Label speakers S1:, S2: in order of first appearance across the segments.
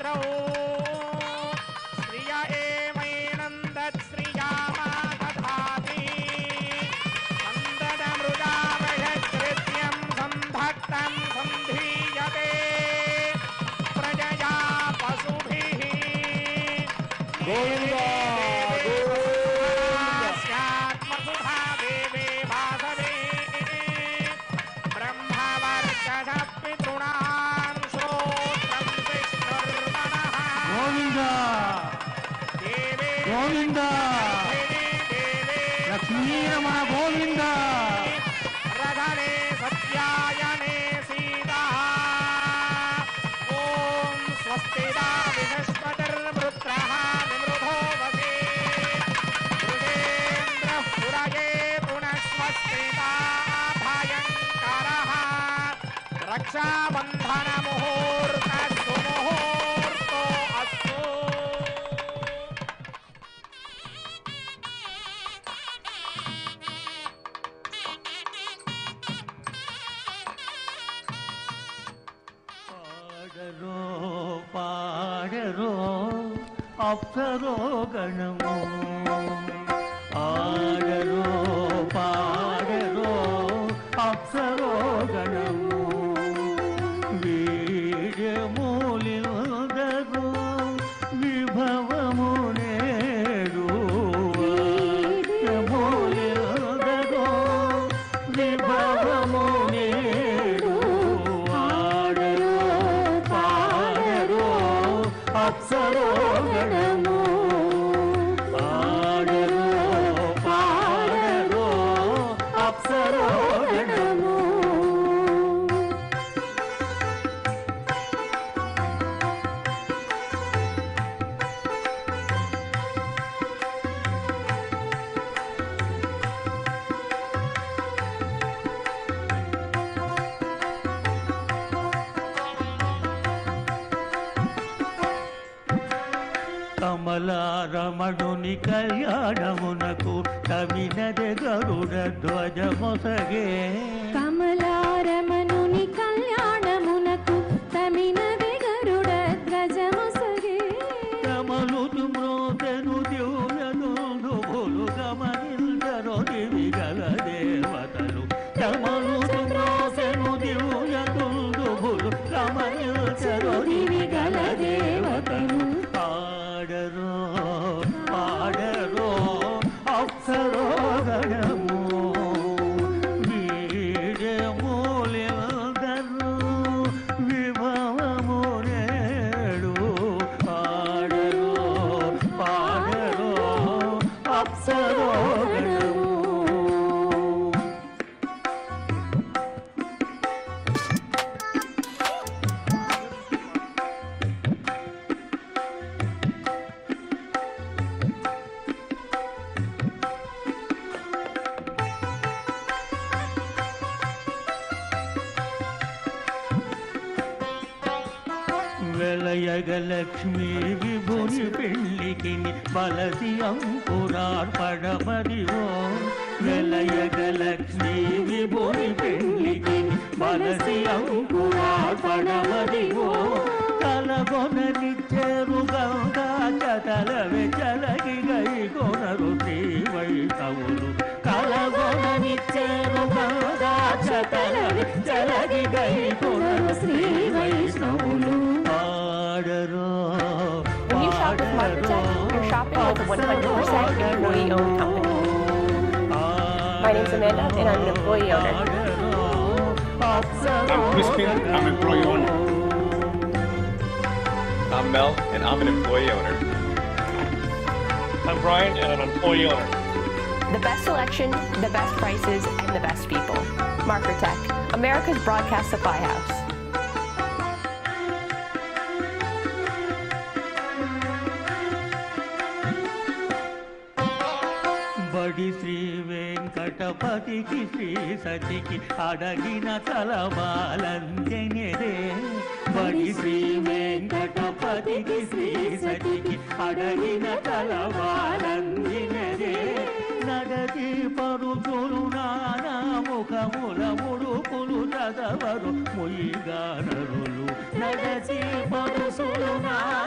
S1: पुत्रौ श्रिय एवैनं दत्श्रियामा दधाति सन्ददमृगावयकृत्यं सन्धत्तं सन्धीयते प्रजया पशुभिः गोविन्द स्यात्मसुधा देवे वासवे ब्रह्मवर्चसः पितॄणां श्रोत्रं विष्णुर्मनः
S2: गोविन्द
S1: देवे
S2: गोविन्द लक्ष्मीरमण गोविन्द
S1: रघने सत्यायने सीता ॐ स्वस्तिदा विनस्पतिर्मृत्रः निमृधो वसे रुदेन्द्रः पुरये पुनस्वस्तिदा भयङ्करः रक्षाबन्धनमुहूर्तः सुमुहूर्तो अस्तु
S2: పాడరో పాడరో అప్సరో గణము ఆడరో పాడరో అప్సరో గణము వీర్యమూలిదరు విభవము నేడు వీర్యమూలిదరు విభవము నేడు ఆడరో పాడరో అప్సరో గణము ఆడరో పాడరో అప్సరో గణము కమలారమణుని కళ్యాణమునకు తమినదే గరుడ ధ్వజమొసగే
S3: కమలారమణుని కళ్యాణమునకు తమినదే గరుడ ధ్వజమొసగే
S2: కమలుతు మ్రోతెను దివ్యదుందుభులు గమనిందరో దివిగల దేవతలు కమలుతు మ్రోతెను దివ్యదుందుభులు గమనిందరో దివిగల దేవతలు పాడరో పాడరో అప్సరో గణము వీర్యమూలిదరు విభవము నేడు పాడరో పాడరో అప్సరో గణము వెలయగలక్ష్మీ విభుని పెళ్ళికి బలసి అంకురార్పణమదివో వెలయగలక్ష్మీ విభుని పెళ్ళికి బలసి అంకురార్పణమదివో కలగొననిచ్చేరు గంగా చతలవె చలగి గై కొనరు శ్రీ వైష్ణవులు కలగొననిచ్చేరు గంగా చతలవె చలగి గై కొనరు శ్రీ వైష్ణవులు
S4: When you shop with Marketech, you're shopping with a 100% employee-owned company. My name's Amanda, and I'm an employee owner.
S5: I'm Crispin, I'm employee owner.
S6: I'm Mel, and I'm an employee owner.
S5: I'm Brian, and I'm an employee owner.
S4: The best selection, the best prices, and the best people. Marketech, America's broadcast supply house.
S2: బడి శ్రీ వెంకటపతికి శ్రీ సతికి అడగిన తలబాలంజనేదే బడి శ్రీ వెంకటపతికి శ్రీ సతికి అడగిన తలబాలంజనేదే నడతి పరుచులు నానా ముఖముల ముడుపులు చదవరు ముయిగానరులు నడచి పరుచులు నానా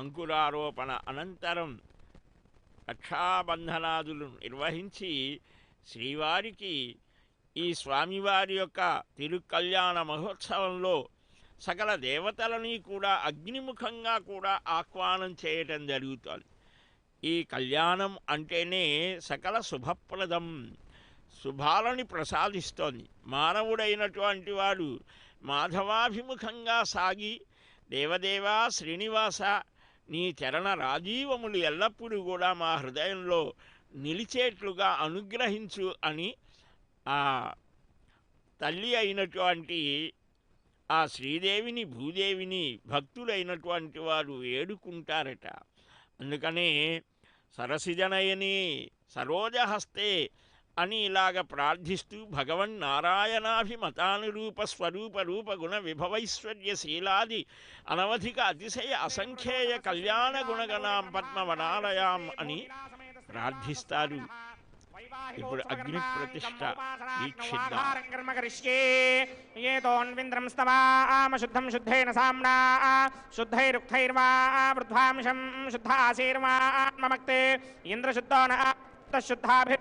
S7: అంకురారోపణ అనంతరం రక్షాబంధనాదులు నిర్వహించి శ్రీవారికి ఈ స్వామివారి యొక్క తిరుకల్యాణ మహోత్సవంలో సకల దేవతలని కూడా అగ్నిముఖంగా కూడా ఆహ్వానం చేయటం జరుగుతుంది. ఈ కళ్యాణం అంటేనే సకల శుభప్రదం, శుభాలని ప్రసాదిస్తోంది. మానవుడైనటువంటి వాడు మాధవాభిముఖంగా సాగి దేవదేవా శ్రీనివాస నీ చరణ రాజీవములు ఎల్లప్పుడూ కూడా మా హృదయంలో నిలిచేట్లుగా అనుగ్రహించు అని ఆ తల్లి అయినటువంటి ఆ శ్రీదేవిని భూదేవిని భక్తులైనటువంటి వారు వేడుకుంటారట. అందుకనే సరసిజనయని సరోజహస్తే అని ఇలాగ ప్రార్థిస్తూ భగవన్నారాయణాభిమతానురూప స్వరూప రూప గుణ విభవైశ్వర్య శీలాది అనవధిక అతిశయ అసంఖ్యేయ కళ్యాణ గుణగణాం పద్మవనాలయాం అని ప్రార్థిస్తారు. ఇప్పుడు అగ్ని ప్రతిష్ఠ
S1: వీక్షిద్దాం. శుద్ధం శుద్ధేన సామ్నా శుద్ధైరుక్తైర్వా వృద్ధ్వాంశం శుద్ధాశీర్వాత్మక్తే ఇంద్రశుద్ధో నశుద్ధాభి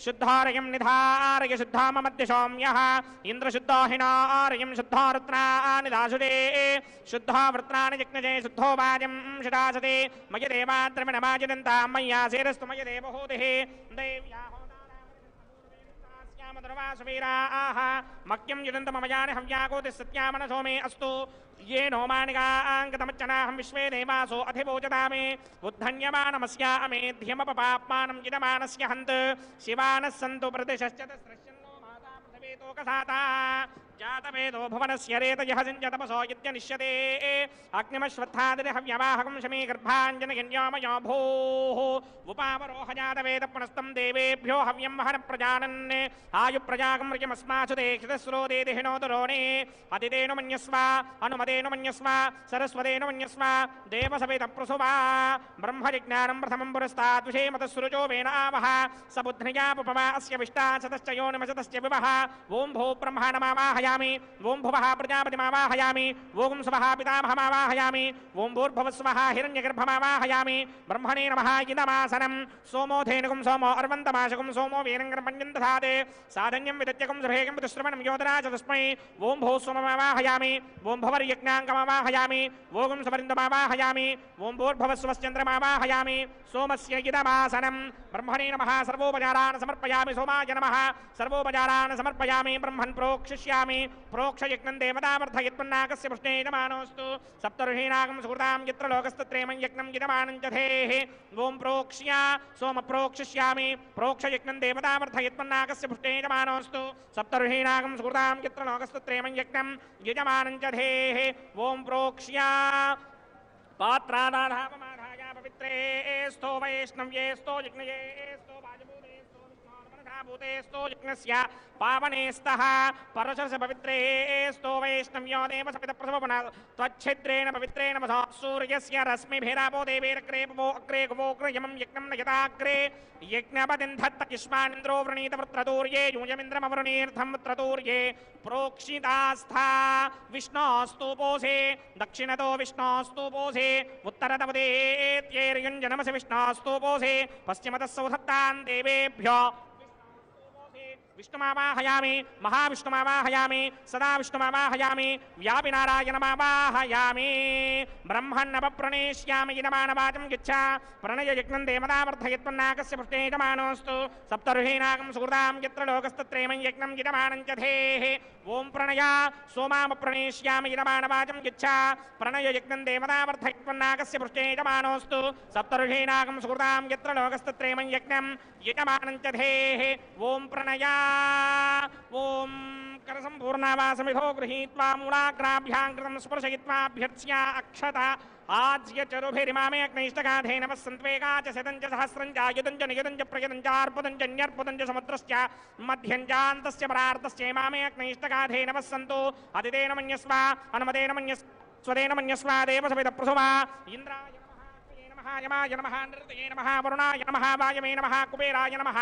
S1: శుద్ధారయం నిధారయ శుద్ధామమద్య సౌమ్యః ఇంద్రశుద్ధో హినారయం శుద్ధో రత్నానిదాసుదే శుద్ధో వృత్నాని జజ్ఞజే శుద్ధో వాజం షడాసతే మయ దేవాద్రమిణమాజిదంతాం మయ్యాసేరస్తు మయ దేవహూతిః దేవ్యాహోదానామదుర్వాసువీరాః మక్యం యుదంతమమయాని హవ్యాకోతి సత్యామనసో మే అస్తు ये नो मानिकाङ्गतमच्चनाहं विश्वे देवासो अधिभोजतामे उद्धन्यमानमस्यामे ध्यमपपाप्मानं यजमानस्य हन्त शिवानः सन्तु प्रतिशश्च तस्रश्यन्नो माता पृथिवीतोकसाता जातवेदो भुवनस्य रेतयः सिञ्चतपसो यद्यनिष्यते अग्निमश्वत्थादिहव्यवाहकं शमी गर्भाञ्जनयन्योमयो भूः उपावरोह जातवेद पुनस्तं देवेभ्यो हव्यं वहन प्रजानन् आयुप्रजागं ऋजमस्मासु देक्षितस्रो देदिहिनोदरोणे अतितेनु मन्यस्व अनुमतेनु मन्यस्व सरस्वतेनु मन्यस्व देवसवेदप्रसुवा ब्रह्मजिज्ञानं प्रथमं पुरस्ताद्विषे मतस्सृजो वेन आवह सबुध्नियापुपमा अस्य विष्टाशतश्च योनिमशतश्च विवः ओं भो ब्रह्माणमावाहयामि ओं भुवः प्रजापतिमावाहयामि ओं स्वः पितामहमावाहयामि ओं भूर्भुवस्वः हिरण्यगर्भमावाहयामि ब्रह्मणे नमः इदमासनं सोमो धेनुकं सोमो अर्वन्तमाशकं सोमो वीरङ्गरपञ्जं दधाते साधन्यं विदत्यकं सभेगं पुतश्रवणं योधना च तस्मै ओं भो सोममावाहयामि ओं भवर्यज्ञाङ्गमावाहयामि ओं सवरिन्दमावाहयामि ओं भूर्भुवस्वश्चन्द्रमावाहयामि सोमस्य इदमासनं ब्रह्मणे नमः सर्वोपचारान् समर्पयामि सोमाय नमः सर्वोपचारान् समर्पयामि ब्रह्मन् प्रोक्षिष्यामि प्रोक्षयज्ञं देवतामर्थयत्पन्नाकस्य पुष्णे यजमानोऽस्तु सप्तऋषीणागं सुकृतां यत्र लोकस्तत्रेमं यज्ञं यजमानं च धेः ओं प्रोक्ष्य सोम प्रोक्षिष्यामि प्रोक्षयज्ञं देवतामर्थयत्पन्नाकस्य पुष्णे यजमानोऽस्तु सप्तऋषीणागं सुकृतां यत्र लोकस्तत्रेमं यज्ञं यजमानं च धेः ओं प्रोक्ष्य पात्रादाधापमाधाय पवित्रे स्तो वैष्णव्ये स्तो यज्ञये स्तो वाजभूते स्तो विष्णोर्मनसाभूते स्तो यज्ञस्य पावने स्तः परशस्य पवित्रे स्तो वैष्णव्यो देवसपितप्रसवपन त्वच्छिद्रेण पवित्रेण वसो सूर्यस्य रश्मिभिरापो देवेरग्रे पवो अग्रे गवोग्रयमं यज्ञं नयताग्रे यज्ञपतिन्धत्तकिष्मानिन्द्रो वृणीत वृत्रतूर्ये यूयमिन्द्रमवृणीर्थं वृत्रतूर्ये प्रोक्षितास्था विष्णोस्तूपोसे दक्षिणतो विष्णोस्तूपोसे उत्तरतवदेत्यैर्युञ्जनमसि विष्णोस्तूपोसे पश्चिमतः सौधत्तान् देवेभ्यो विष्णुमावाहयामि महाविष्णुमावाहयामि सदा विष्णुमावाहयामि व्यापिनारायणमावाहयामि ब्रह्मन्नवप्रणेष्यामि यजमानवाचं गच्छ प्रणययज्ञं देवतावर्धयत्वन्नाकस्य पुष्टे यजमानोऽस्तु सप्तऋषीणागं सुकृतां यत्र लोकस्तत्रेमं यज्ञं यजमानं च धेः ॐ प्रणय सोमामप्रणेष्यामि यजमानवाचं गच्छ प्रणययज्ञं देवतावर्धयत्वन्नाकस्य पुष्टे यजमानोऽस्तु सप्तऋषीणागं सुकृतां यत्र लोकस्तत्रेमं यज्ञं यजमानं च धेः ॐ प्रणय ओम करसंपूर्णावासमिधो गृहीत्वा मूलाग्राभ्यां कृतं स्पर्शयित्वाभ्यर्च्या अक्षता आज्य चरुभिरिमामे अग्नैष्टगाधे नमः सन्त्वेगा च शतं च सहस्रं च आयुधं च नियुधं च प्रयुधं च अर्पुदं च न्यर्पुदं च समुद्रश्च मध्यं चान्तस्य परार्तस्य इमामे अग्नैष्टगाधे नमः सन्तु अदितेन मन्यस्व अनुमतेन मन्यस्व स्वदेन मन्यस्व देवसवितप्रसुवा इन्द्राय नमः యమాయ నమః నృతయే నమః వరుణాయ నమః వాయవే నమః కుబేరాయ నమః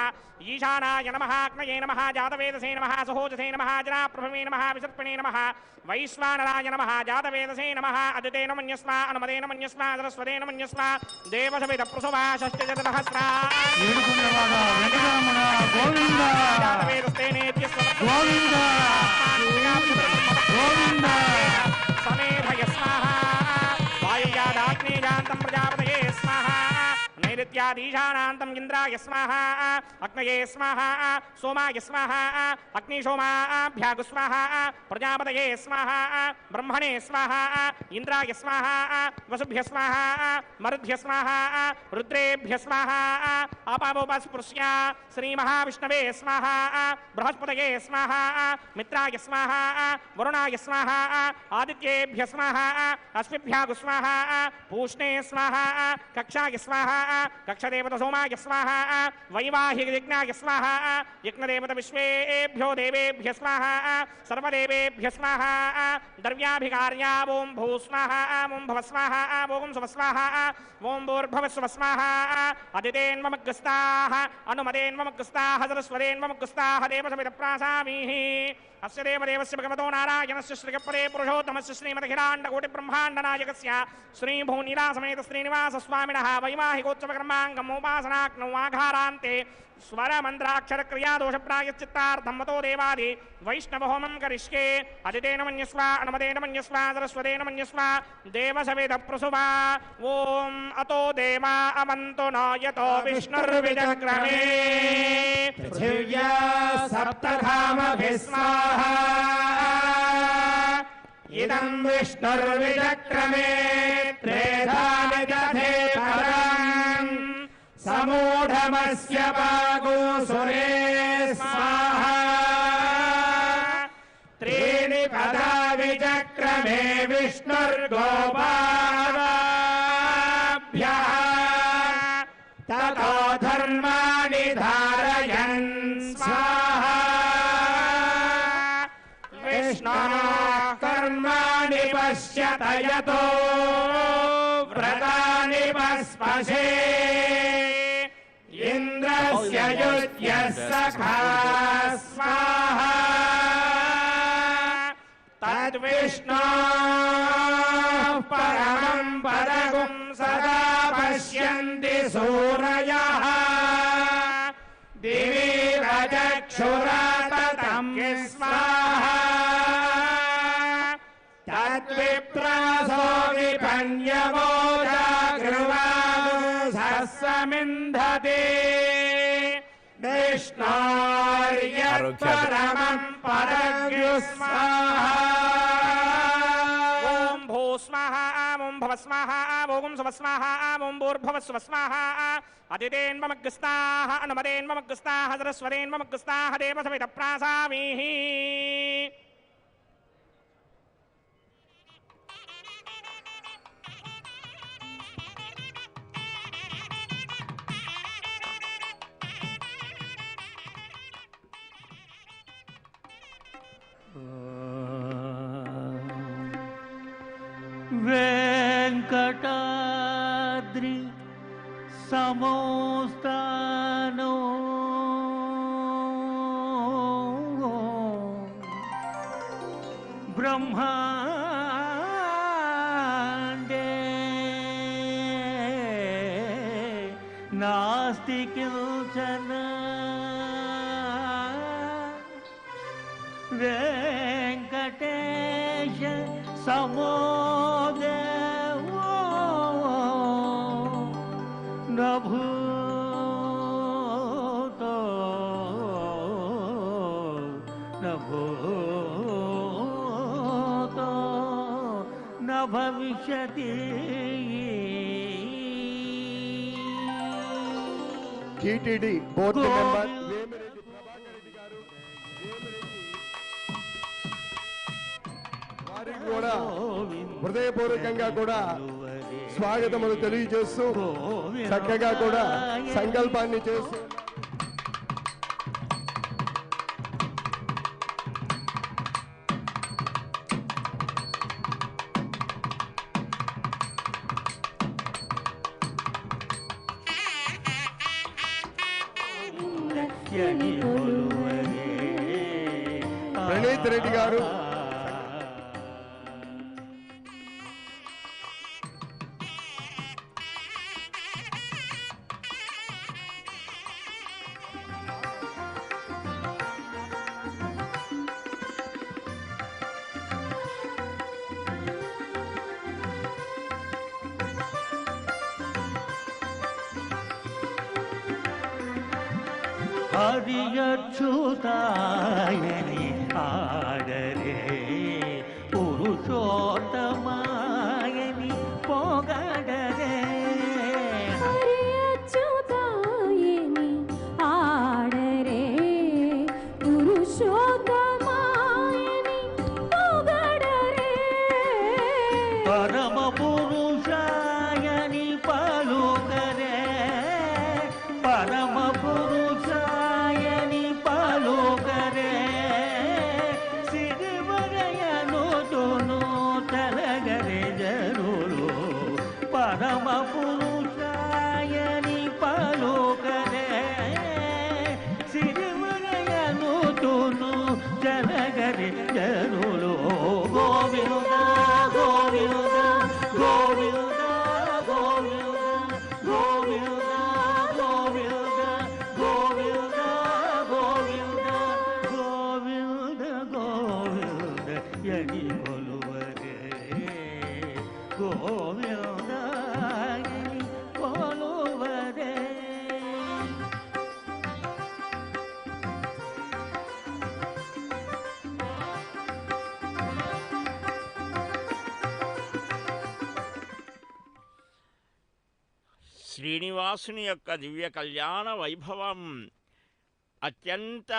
S1: ఈశానాయ నమః అగ్నయే నమః జాతవేదసే నమః సహోజసే నమః జనాప్రభవే నమః విసర్పణే నమః వైశ్వానరాయ నమః జాతవేదసే నమః అదితేన మన్యస్మా అనుమదేన మన్యస్మా సరస్వతేన మన్యస్మా దేవసవిత ప్రసుభా షష్ఠజతసహస్రా
S2: ఏడుకొండలవాడ వెంకటరమణ గోవింద గోవింద గోవింద
S1: సమేభయ స్వాహ వాయుయాదాగ్నేయాంతం ప్రజాపతయే స్వాహ నైరుత్యాదీశానాంతం ఇంద్రాయ స్వాహ అగ్నయే స్వాహ సోమాయ స్వాహ అగ్నిశోమాభ్యాగు స్వాహ ప్రజాపతయే స్వాహ బ్రహ్మణే స్వాహ ఇంద్రాయ స్వాహ వసుభ్య స్వాహ మరుద్భ్య స్వాహ రుద్రేభ్య స్వాహ అపావోపస్పృశ్య శ్రీ మహావిష్ణవే స్వాహ బృహస్పతయే స్వాహ మిత్రాయ స్వాహ వరుణాయ స్వాహ ఆదిత్యేభ్య స్వాహ అశ్విభ్యాగు స్వాహ పూష్ణే స్వాహ కక్షాయ స్వాహ కక్షదేవత సోమాయ స్వాహ వైవాహిక యజ్ఞాయ స్వాహ యజ్ఞదేవత విశ్వేభ్యో దేవేభ్య స్వాహ సర్వదేవేభ్య స్వాహ ద్రవ్యాభికార్యా ఓం భూ స్వాహ ఓం భవ స్వాహ ఓం శుభ స్వాహ ఓం భూర్భవ శుభ స్వాహ అదితేన్మగ్రస్తాః అనుమదేన్మగ్రస్తాః సరస్వదేన్మగ్రస్తాః దేవసవిత ప్రాసామీః అస్య దేవదేవస్య భగవతో నారాయణస్య శ్రీగపదే పురుషోత్తమస్య శ్రీమదఖిలాండకోటి బ్రహ్మాండనాయకస్య శ్రీభూనిలాసమేత శ్రీనివాస స్వామినః వైవాహికోత్సవకర్మాంగమోపాసనాగ్నౌ ఆఘారాంతే స్వరమంత్రాక్షర క్రియాదోష ప్రాయశ్చిత్తార్థం మతో దేవాది వైష్ణవహోమం కరిష్యే అదితేన మన్యస్వ అనుమదేన మన్యస్వ సరస్వదేన మన్యస్వ దేవసవేద ప్రసుభా ఓం అతో దేవా అవంతు నాయతో విష్ణుర్విచక్రమే
S8: పృథివ్యా సప్తధామభిः స్వాహా ఇదం విష్ణుర్విచక్రమే త్రేధాని దధే పరం సమూఢమస్య పాగోసురే స్వాహా త్రీణి పదా విచక్రమే విష్ణుర్గోపాభ్యః తతో ధర్మాణి ధారయన్ స్వాహా విష్ణుః కర్మాణి పశ్యత యతో వ్రతాని పస్పశే ఇంద్రస్య యుజ్యః సఖా స్వాహా తద్విష్ణోః పరమం పదగుం సదా పశ్యంతి సూరయః దివి రజక్షురతతం స్వాహా తద్విప్రాసో విపన్యవో జాగృవాసమింధతే విష్ణోర్యత్పరమం పరగ్యు స్వాహా
S1: ఓం భూ స్వాహ ఓం భవ స్వాహ ఓం శుభ స్వాహ ఓం భూర్భవ శుభ స్వాహ అదితేన్మగ్రస్తాః అనుమదేన్మగ్రస్తాః సరస్వదేన్మగ్రస్తాః దేవసవిత ప్రాసామీః
S2: వెంకటాద్రి సమోస్తానో బ్రహ్మాండే నాస్తి కించన వెంకటేశ సమోదేవో నభూతో నభూతో నభవిష్యతి
S9: టీటీడీ బోర్డు మెంబర్ వారికి కూడా హృదయపూర్వకంగా కూడా స్వాగతములు తెలియజేస్తూ చక్కగా కూడా సంకల్పాన్ని చేస్తూ ప్రణీత్ రెడ్డి గారు.
S2: హరియచ్యుతాయని ఆడరే పురుషోత్తమాయని పొగడరే
S3: హరియచ్యుతాయని ఆడరే పురుషోత్తమాయని పొగడరే
S2: పరమ పురుషాయని పలుకరే పరమ పురుషాయని పలుకరే సిరివరయను తోను తలగరే జరులు పరమ పురుషాయని పలుకరే సిరివరయను తోను తలగరే జరులు గోవింద గోవింద గోవింద గోవింద గోవింద గోవింద గోవింద గోవింద గోవింద గోవింద యని కొలువరే గోవింద యని కొలువరే
S7: శ్రీనివాసుని యొక్క దివ్య కళ్యాణ వైభవం అత్యంత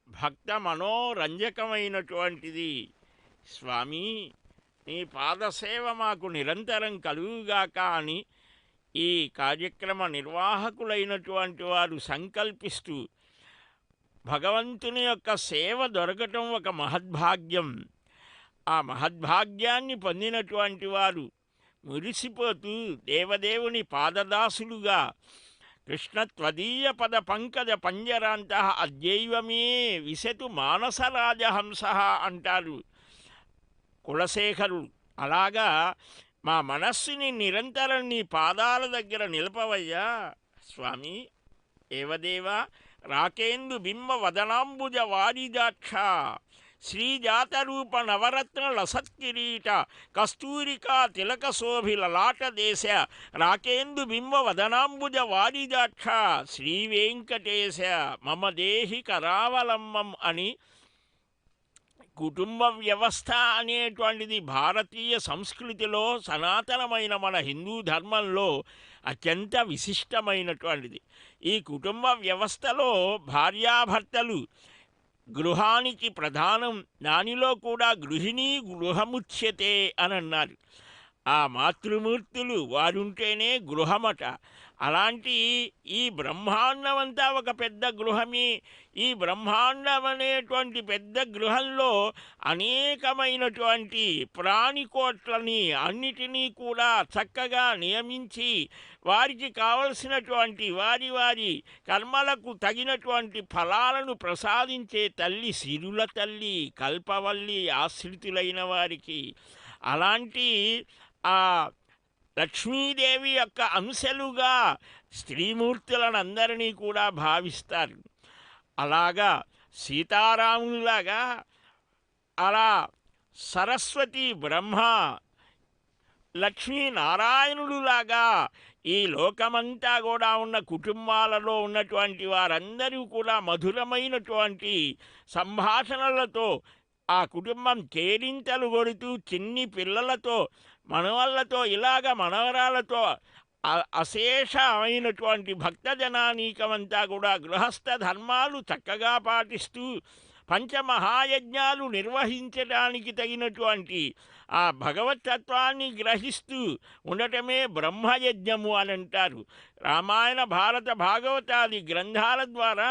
S7: భక్త మనోరంజకమైనటువంటిది. స్వామి, నీ పాదసేవ మాకు నిరంతరం కలుగుగాక అని ఈ కార్యక్రమ నిర్వాహకులైనటువంటి వారు సంకల్పిస్తూ భగవంతుని యొక్క సేవ దొరకటం ఒక మహద్భాగ్యం. ఆ మహద్భాగ్యాన్ని పొందినటువంటి వారు మురిసిపోతూ దేవదేవుని పాదదాసులుగా కృష్ణ త్వదీయ పద పంకజ పంజరాంత అద్యైవమే విశతు మానసరాజహంస అంటారు కులశేఖరుడు. అలాగా మా మనస్సుని నిరంతరం నీ పాదాల దగ్గర నిలపవయ్యా స్వామి. ఏవదేవా రాకేందు బింబ వదనాంబుజ వారిదాక్ష శ్రీజాతరూప నవరత్న లసత్కిరీట కస్తూరికా తిలక శోభిలలాట దేశ రాకేందు బింబ వదనాంబుజ వారిదాక్ష శ్రీవేంకటేశ మమ దేహి కరావలంబం అని కుటుంబ వ్యవస్థ అనేటువంటిది భారతీయ సంస్కృతిలో సనాతనమైన మన హిందూ ధర్మంలో అత్యంత విశిష్టమైనటువంటిది. ఈ కుటుంబ వ్యవస్థలో భార్యాభర్తలు గృహానికి ప్రధానం, దానిలో కూడా గృహిణీ గృహముచ్యతే అని అన్నారు. ఆ మాతృమూర్తులు వారుంటేనే గృహమట. అలాంటి ఈ బ్రహ్మాండం అంతా ఒక పెద్ద గృహమే. ఈ బ్రహ్మాండం అనేటువంటి పెద్ద గృహంలో అనేకమైనటువంటి ప్రాణికోట్లని అన్నిటినీ కూడా చక్కగా నియమించి వారికి కావలసినటువంటి వారి వారి కర్మలకు తగినటువంటి ఫలాలను ప్రసాదించే తల్లి సిరుల తల్లి, కల్పవల్లి ఆశ్రితులైన వారికి. అలాంటి ఆ లక్ష్మీదేవి యొక్క అంశలుగా స్త్రీమూర్తులనందరినీ కూడా భావిస్తారు. అలాగా సీతారాములాగా అలా సరస్వతి బ్రహ్మ లక్ష్మీనారాయణుడులాగా ఈ లోకమంతా కూడా ఉన్న కుటుంబాలలో ఉన్నటువంటి వారందరూ కూడా మధురమైనటువంటి సంభాషణలతో ఆ కుటుంబం కేరింతలు కొడుతూ చిన్ని పిల్లలతో మనవళ్ళతో ఇలాగ మనవరాలతో అశేషమైనటువంటి భక్తజనానీకమంతా కూడా గృహస్థ ధర్మాలు చక్కగా పాటిస్తూ పంచమహాయజ్ఞాలు నిర్వహించడానికి తగినటువంటి ఆ భగవతత్వాన్ని గ్రహిస్తూ ఉండటమే బ్రహ్మయజ్ఞము అని అంటారు. రామాయణ భారత భాగవతాది గ్రంథాల ద్వారా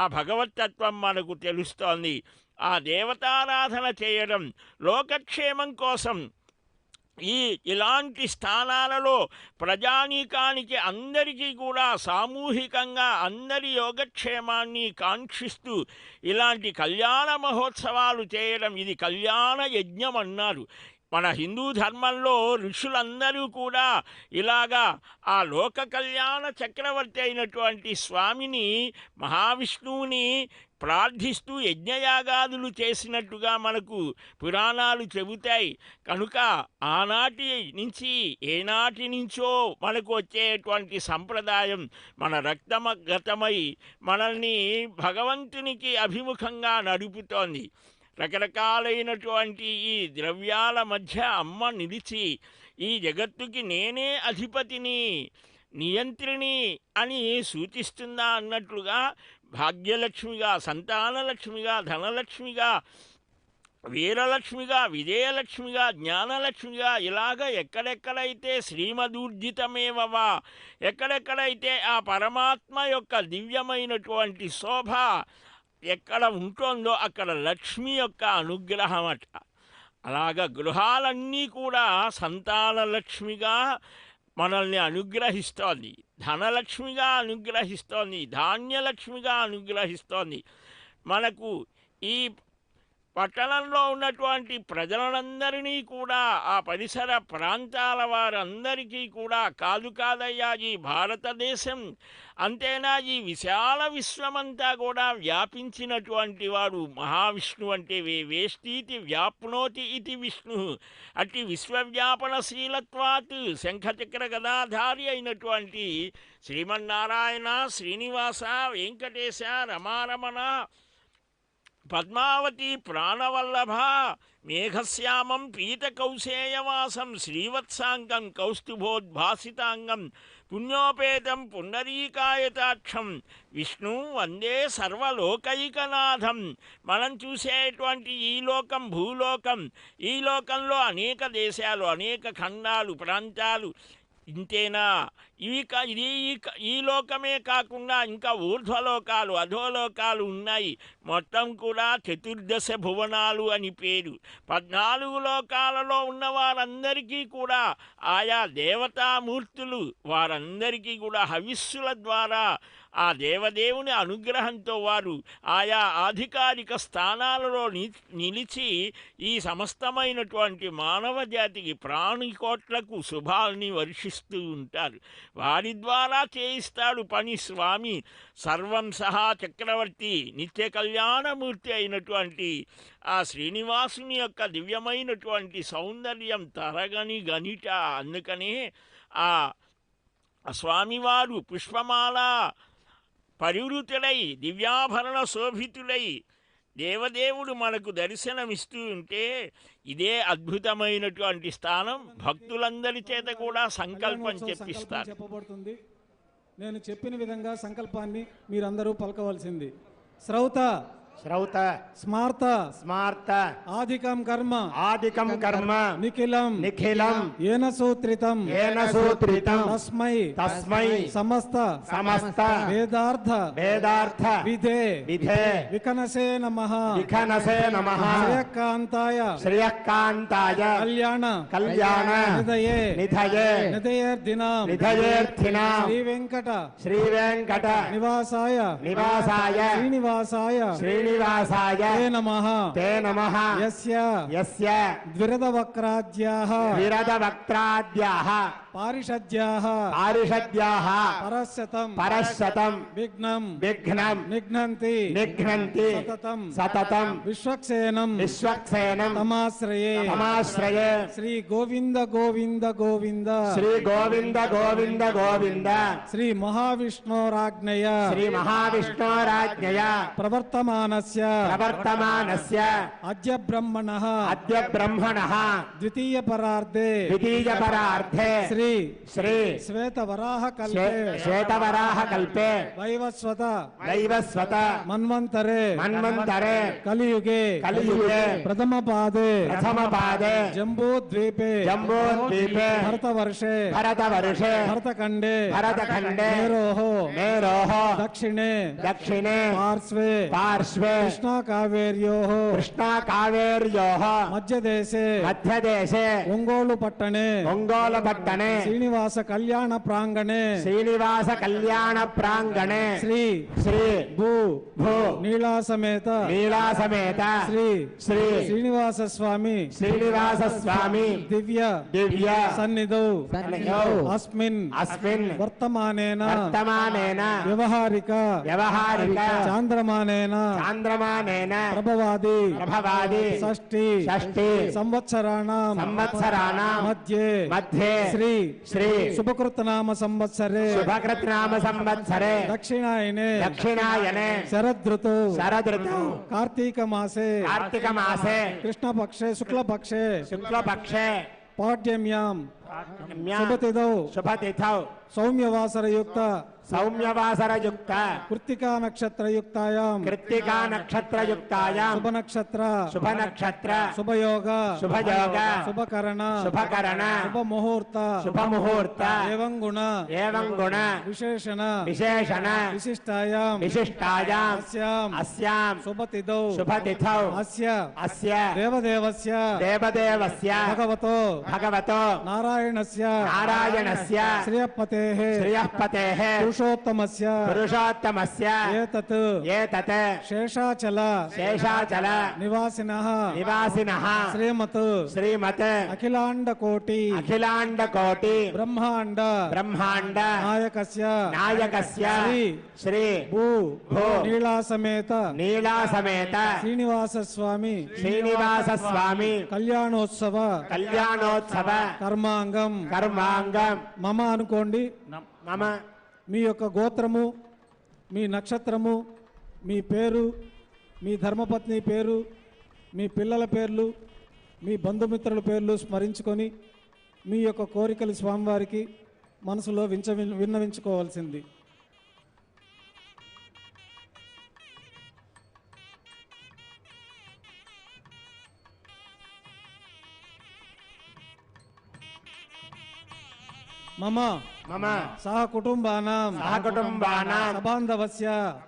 S7: ఆ భగవతత్వం మనకు తెలుస్తోంది. ఆ దేవతారాధన చేయడం లోకక్షేమం కోసం ఇలాంటి స్థానాలలో ప్రజానీకానికి అందరికీ కూడా సామూహికంగా అందరి యోగక్షేమాన్ని కాంక్షిస్తూ ఇలాంటి కళ్యాణ మహోత్సవాలు చేయడం ఇది కళ్యాణ యజ్ఞం అన్నారు. మన హిందూ ధర్మంలో ఋషులందరూ కూడా ఇలాగా ఆ లోక కళ్యాణ చక్రవర్తి అయినటువంటి స్వామిని మహావిష్ణువుని ప్రార్థిస్తూ యజ్ఞయాగాదులు చేసినట్టుగా మనకు పురాణాలు చెబుతాయి. కనుక ఆనాటి నుంచి ఏనాటి నుంచో మనకు వచ్చేటువంటి సంప్రదాయం మన రక్తమగతమై మనల్ని భగవంతునికి అభిముఖంగా నడుపుతోంది. రకరకాలైనటువంటి ఈ ద్రవ్యాల మధ్య అమ్మ నిలిచి ఈ జగత్తుకి నేనే అధిపతిని నియంత్రిణి అని సూచిస్తుందా అన్నట్లుగా భాగ్యలక్ష్మిగా, సంతానలక్ష్మిగా, ధనలక్ష్మిగా, వీరలక్ష్మిగా, విజయలక్ష్మిగా, జ్ఞానలక్ష్మిగా ఇలాగ ఎక్కడెక్కడైతే శ్రీమదూర్జితమేవవా, ఎక్కడెక్కడైతే ఆ పరమాత్మ యొక్క దివ్యమైనటువంటి శోభ ఎక్కడ ఉంటుందో అక్కడ లక్ష్మి యొక్క అనుగ్రహం అట. అలాగ గృహాలన్నీ కూడా సంతానలక్ష్మిగా మనల్ని అనుగ్రహిస్తోంది, ధనలక్ష్మిగా అనుగ్రహిస్తోంది, ధాన్యలక్ష్మిగా అనుగ్రహిస్తోంది. మనకు ఈ పట్టణంలో ఉన్నటువంటి ప్రజలందరినీ కూడా ఆ పరిసర ప్రాంతాల వారందరికీ కూడా కాదయ్యా ఈ భారతదేశం అంతేనా ఈ విశాల విశ్వమంతా కూడా వ్యాపించినటువంటి వాడు మహావిష్ణు అంటే వేష్టీతి వ్యాప్నోతి ఇది విష్ణు. అట్టి విశ్వవ్యాపనశీలత్వాత్ శంఖచక్ర గదాధారి అయినటువంటి శ్రీమన్నారాయణ, శ్రీనివాస, వెంకటేశ, రమారమణ, పద్మావతి, ప్రాణవల్లభ, మేఘశ్యామం పీతకౌశేయవాసం, శ్రీవత్సాంగం కౌస్తుభోద్భాసితాంగం, పుణ్యోపేతం పుండరీకాయతాక్షం, విష్ణు వందే సర్వలోకైకనాథం. మనం చూసేటువంటి ఈ లోకం భూలోకం, ఈ లోకంలో అనేక దేశాలు, అనేక ఖండాలు, ప్రాంతాలు. ఇంతేనా? ఈ లోకమే కాకుండా ఇంకా ఊర్ధ్వలోకాలు, అధోలోకాలు ఉన్నాయి. మొత్తం కూడా చతుర్దశ భువనాలు అని పేరు. 14 లోకాలలో ఉన్న వారందరికీ కూడా ఆయా దేవతామూర్తులు వారందరికీ కూడా హవిస్సుల ద్వారా ఆ దేవదేవుని అనుగ్రహంతో వారు ఆయా ఆధికారిక స్థానాలలో నిలిచి ఈ సమస్తమైనటువంటి మానవ జాతికి ప్రాణికోట్లకు శుభాల్ని వర్షిస్తూ ఉంటారు. వారి ద్వారా చేయిస్తాడు పని స్వామి. సర్వం సహా చక్రవర్తి, నిత్య కళ్యాణమూర్తి అయినటువంటి ఆ శ్రీనివాసుని యొక్క దివ్యమైనటువంటి సౌందర్యం తరగని గనిట. అందుకనే ఆ స్వామివారు పుష్పమాల పరివృతులై దివ్యాభరణ శోభితులై దేవదేవుడు మనకు దర్శనమిస్తూ ఉంటే ఇదే అద్భుతమైనటువంటి స్థానం. భక్తులందరి చేత కూడా సంకల్పం చెప్పిస్తారు.
S10: చెప్పబడుతుంది. నేను చెప్పిన విధంగా సంకల్పాన్ని మీరందరూ పలకవలసింది. శ్రౌత
S8: శ్రౌత
S10: స్మార్త
S8: స్మార్త
S10: ఆదికం కర్మ
S8: ఆదికం కర్మ
S10: నిఖిలం
S8: నిఖిలం
S10: ఏన సూత్రితం
S8: ఏన సూత్రితం
S10: తస్మై
S8: తస్మై
S10: సమస్త
S8: సమస్త
S10: వేదార్థ
S8: వేదార్థ
S10: విధే
S8: విధే
S10: వికనసే నమః
S8: వికనసే నమః
S10: శ్రేయకాంతాయ
S8: శ్రేయకాంతాయ
S10: కళ్యాణ
S8: కళ్యాణ
S10: నిధయే
S8: నిధయే
S10: నిధయేర్దినాం
S8: నిధయేర్థినాం
S10: శ్రీ వెంకట
S8: శ్రీవేంకట
S10: నివాసాయ
S8: నివాసాయ
S10: శ్రీనివాసాయ
S8: శ్రీనివాసాయ
S10: తే నమః
S8: తే నమః
S10: యస్య
S8: యస్య
S10: ద్విరదవక్రాద్యాః
S8: విరదవక్త్రాద్యాః
S10: పారిషద్యాః
S8: పారిషద్యాః
S10: పరశతం
S8: పరశతం
S10: విఘ్నం
S8: విఘ్నం
S10: నిఘ్నంతి
S8: నిఘ్నంతి
S10: సతతం
S8: సతతం
S10: విశ్వక్సేనం
S8: విశ్వక్సేనం
S10: తమాశ్రయే
S8: తమాశ్రయే
S10: శ్రీ గోవింద గోవింద గోవింద
S8: శ్రీ గోవింద గోవింద గోవింద
S10: శ్రీ మహావిష్ణోరాజ్ఞయ
S8: శ్రీ మహావిష్ణోరాజ్ఞయ
S10: ప్రవర్తమానస్య
S8: అద్య బ్రహ్మణః
S10: ద్వితీయ పరార్ధే
S8: ద్వితీయ పరార్థే
S10: శ్రీ శ్రీ
S8: శ్రీ
S10: శ్వేతవరాహ కల్పే
S8: శ్వేతవరాహ కల్పే
S10: వైవస్వత
S8: దైవస్వత
S10: మన్వంతరే
S8: మన్వంతరే
S10: కలియుగే
S8: కలియుగే
S10: ప్రథమ పాదే
S8: ప్రథమపాదే
S10: జంబూద్వీపే
S8: జంబూద్వీపే
S10: భరతవర్షే
S8: భరతవర్షే
S10: భరతఖండే
S8: భరతఖండే
S10: మేరోః
S8: మేరోః
S10: దక్షిణే
S8: దక్షిణే
S10: పార్శ్వే
S8: పార్శ్వే
S10: కృష్ణా కావేర్యోః
S8: కృష్ణా కావేర్యోః
S10: మధ్యదేశే
S8: మధ్యదేశే
S10: ఒంగోలు పట్టణే
S8: ఒంగోలపట్టణే
S10: శ్రీనివాస కళ్యాణ ప్రాంగణే
S8: శ్రీనివాస కళ్యాణ ప్రాంగణే
S10: శ్రీ
S8: శ్రీ
S10: భూ
S8: భూ
S10: నీలాసమేత
S8: నీలాసమేత
S10: శ్రీ
S8: శ్రీ
S10: శ్రీనివాస స్వామి
S8: శ్రీనివాస స్వామి
S10: దివ్య
S8: దివ్య
S10: సన్నిధౌ
S8: సన్నిధౌ
S10: అస్మిన్
S8: అస్మిన్
S10: వర్తమానేన
S8: వర్తమానేన
S10: వ్యవహారిక
S8: వ్యవహారిక
S10: చాంద్రమానేన
S8: చాంద్రమానేన
S10: ప్రభవాది
S8: ప్రభవాది
S10: షష్ఠి
S8: షష్ఠి
S10: సంవత్సరాణం
S8: సంవత్సరాణం
S10: మధ్యే
S8: మధ్యే
S10: శ్రీ
S8: శ్రీ
S10: శుభకృతనామ సంవత్సరే
S8: శుభకృత్నామ సంవత్సరే
S10: దక్షిణాయనే
S8: దక్షిణాయనే
S10: శరదృతు
S8: శరదృతౌ
S10: కార్తీక మాసే
S8: కార్తీక మాసే
S10: కృష్ణపక్షే శుక్లపక్షే
S8: శుక్లపక్షే
S10: పాడ్యమ్యాం
S8: రమ్యాం
S10: శుభతిథౌ
S8: శుభతిథౌ
S10: సౌమ్యవాసరయుక్త
S8: సౌమ్యవాసరయుక్త
S10: కృత్తికా నక్షత్రయుక్తాయాం
S8: కృత్తికా నక్షత్రయుక్తాయాం
S10: శుభ నక్షత్ర
S8: శుభ నక్షత్ర
S10: శుభయోగ
S8: శుభయోగ
S10: శుభకరణ
S8: శుభకరణ
S10: శుభముహూర్త
S8: శుభముహూర్త
S10: ఏవం గుణ
S8: ఏవం గుణ
S10: విశేషణ
S8: విశేషణ
S10: విశిష్టాయాం
S8: విశిష్టాయాం
S10: అస్యాం
S8: అస్యాం
S10: శుభతిథౌ
S8: శుభతిథౌ
S10: అస్య
S8: అస్య
S10: దేవదేవస్య
S8: దేవదేవస్య
S10: భగవతో
S8: భగవతో
S10: నారాయణస్య
S8: నారాయణస్య
S10: శ్రియపతేః
S8: శ్రియఃపతేః
S10: పురుషోత్తమస్య
S8: పురుషోత్తమస్య
S10: ఏతత్
S8: ఏతత్
S10: శేషాచల
S8: శేషాచల
S10: నివాసినః
S8: నివాసినః
S10: శ్రీమత్
S8: శ్రీమత్
S10: అఖిలాండ కోటి
S8: అఖిలాండ కోటి
S10: బ్రహ్మాండ
S8: బ్రహ్మాండ
S10: నాయకస్య
S8: నాయకస్య
S10: శ్రీ
S8: శ్రీ
S10: భూ
S8: భూ
S10: నీలాసమేత
S8: నీలాసమేత
S10: శ్రీనివాస స్వామి
S8: శ్రీనివాస స్వామి
S10: కళ్యాణోత్సవ
S8: కళ్యాణోత్సవ
S10: కర్మాంగం
S8: కర్మాంగం
S10: మమ అనుకోండి
S8: మమ
S10: మీ యొక్క గోత్రము మీ నక్షత్రము మీ పేరు మీ ధర్మపత్ని పేరు మీ పిల్లల పేర్లు మీ బంధుమిత్రుల పేర్లు స్మరించుకొని మీ యొక్క కోరికలు స్వామివారికి మనసులో విన్నవించుకోవాల్సింది. మమ
S8: మమ
S10: సహ కుటుంబానాం
S8: సహకుటుంబానాం
S10: సబాంధవస్య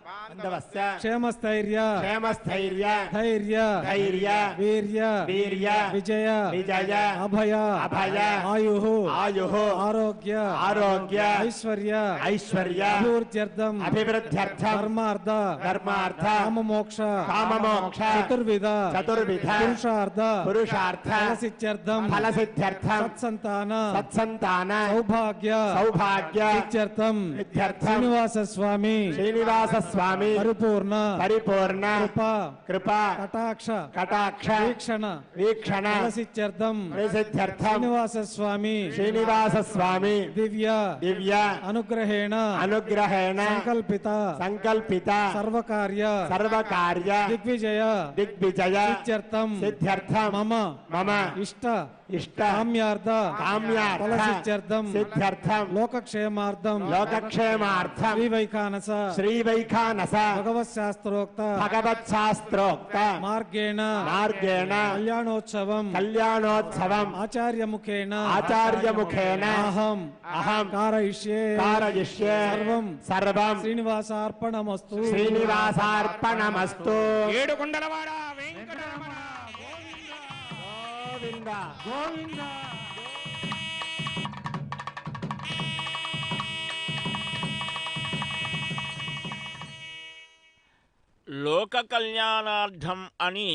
S8: బాంధవస్య
S10: క్షేమస్థైర్య
S8: క్షేమస్థైర్య
S10: ధైర్య
S8: ధైర్య
S10: వీర్య
S8: వీర్య
S10: విజయ
S8: విజయ
S10: అభయ
S8: అభయ
S10: ఆయుః
S8: ఆయుః
S10: ఆరోగ్య
S8: ఆరోగ్య
S10: ఐశ్వర్య
S8: ఐశ్వర్య
S10: అభివృద్ధ్యర్థం
S8: అభివృద్ధ్యర్థం
S10: ధర్మార్థ
S8: ధర్మార్థ
S10: కామమోక్ష
S8: కామమోక్ష
S10: చతుర్విధ
S8: చతుర్విధ
S10: పురుషార్థ
S8: పురుషార్థ
S10: ఫలసిద్ధ్యర్థం
S8: ఫలసిద్ధ్యర్థం
S10: సత్సంతాన
S8: సత్సంతాన
S10: సౌభాగ్య
S8: సౌభాగ్య
S10: సిద్ధ్యర్థం
S8: సిద్ధ్యర్థం
S10: శ్రీనివాస స్వామి
S8: శ్రీనివాస స్వామి
S10: పరిపూర్ణ
S8: పరిపూర్ణ
S10: కృప
S8: కృప
S10: కటాక్ష
S8: కటాక్ష
S10: వీక్షణ
S8: వీక్షణ
S10: ఫలసిద్ధ్యర్థం
S8: ప్రసిద్ధ్యర్థం
S10: శ్రీనివాస స్వామి
S8: శ్రీనివాస స్వామి
S10: దివ్య
S8: దివ్య
S10: అనుగ్రహేణ
S8: అనుగ్రహేణ
S10: సంకల్పిత
S8: సంకల్పిత
S10: సర్వకార్య
S8: సర్వకార్య
S10: దిగ్విజయ
S8: దిగ్విజయ
S10: సిద్ధ్యర్థం
S8: సిద్ధ్యర్థం
S10: మమ
S8: మమ
S10: ఇష్ట
S8: ఇష్ట
S10: కామ్యార్థ
S8: కామ్యార్థ
S10: ఫలసిద్ధ్యర్థం
S8: సిద్ధ్యర్థం
S10: లోకక్షేమార్థం
S8: లోకక్షేమార్థం
S10: శ్రీవైఖానస
S8: శ్రీవైఖానస
S10: భగవత్శాస్త్రోక్త
S8: భగవత్శాస్త్రోక్త
S10: మార్గేణ
S8: మార్గేణ
S10: కళ్యాణోత్సవం
S8: కళ్యాణోత్సవం
S10: ఆచార్యముఖేన
S8: ఆచార్యముఖేన
S10: అహం
S8: అహం
S10: కారయిష్యే
S8: కారయిష్యే
S10: సర్వం
S8: సర్వం
S10: శ్రీనివాసార్పణమస్తు
S8: శ్రీనివాసార్పణమస్తు
S1: ఏడుకొండలవాడ వెంకటరమణ
S8: గోవింద
S10: గోవింద
S7: లోక కళ్యాణార్థం అని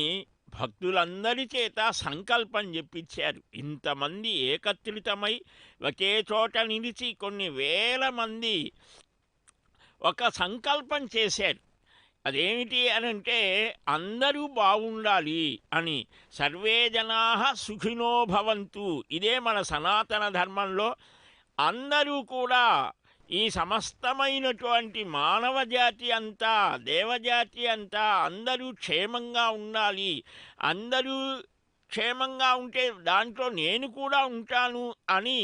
S7: భక్తులందరి చేత సంకల్పం చెప్పించారు. ఇంతమంది ఏకత్రితమై ఒకే చోట నిలిచి కొన్ని వేల మంది ఒక సంకల్పం చేశారు. అదేమిటి అనంటే అందరూ బాగుండాలి అని. సర్వే జనాః సుఖినో భవంతు. ఇదే మన సనాతన ధర్మంలో అందరూ కూడా ఈ సమస్తమైనటువంటి మానవ జాతి అంతా దేవజాతి అంతా అందరూ క్షేమంగా ఉండాలి, అందరూ క్షేమంగా ఉంటే దాంట్లో నేను కూడా ఉంటాను అని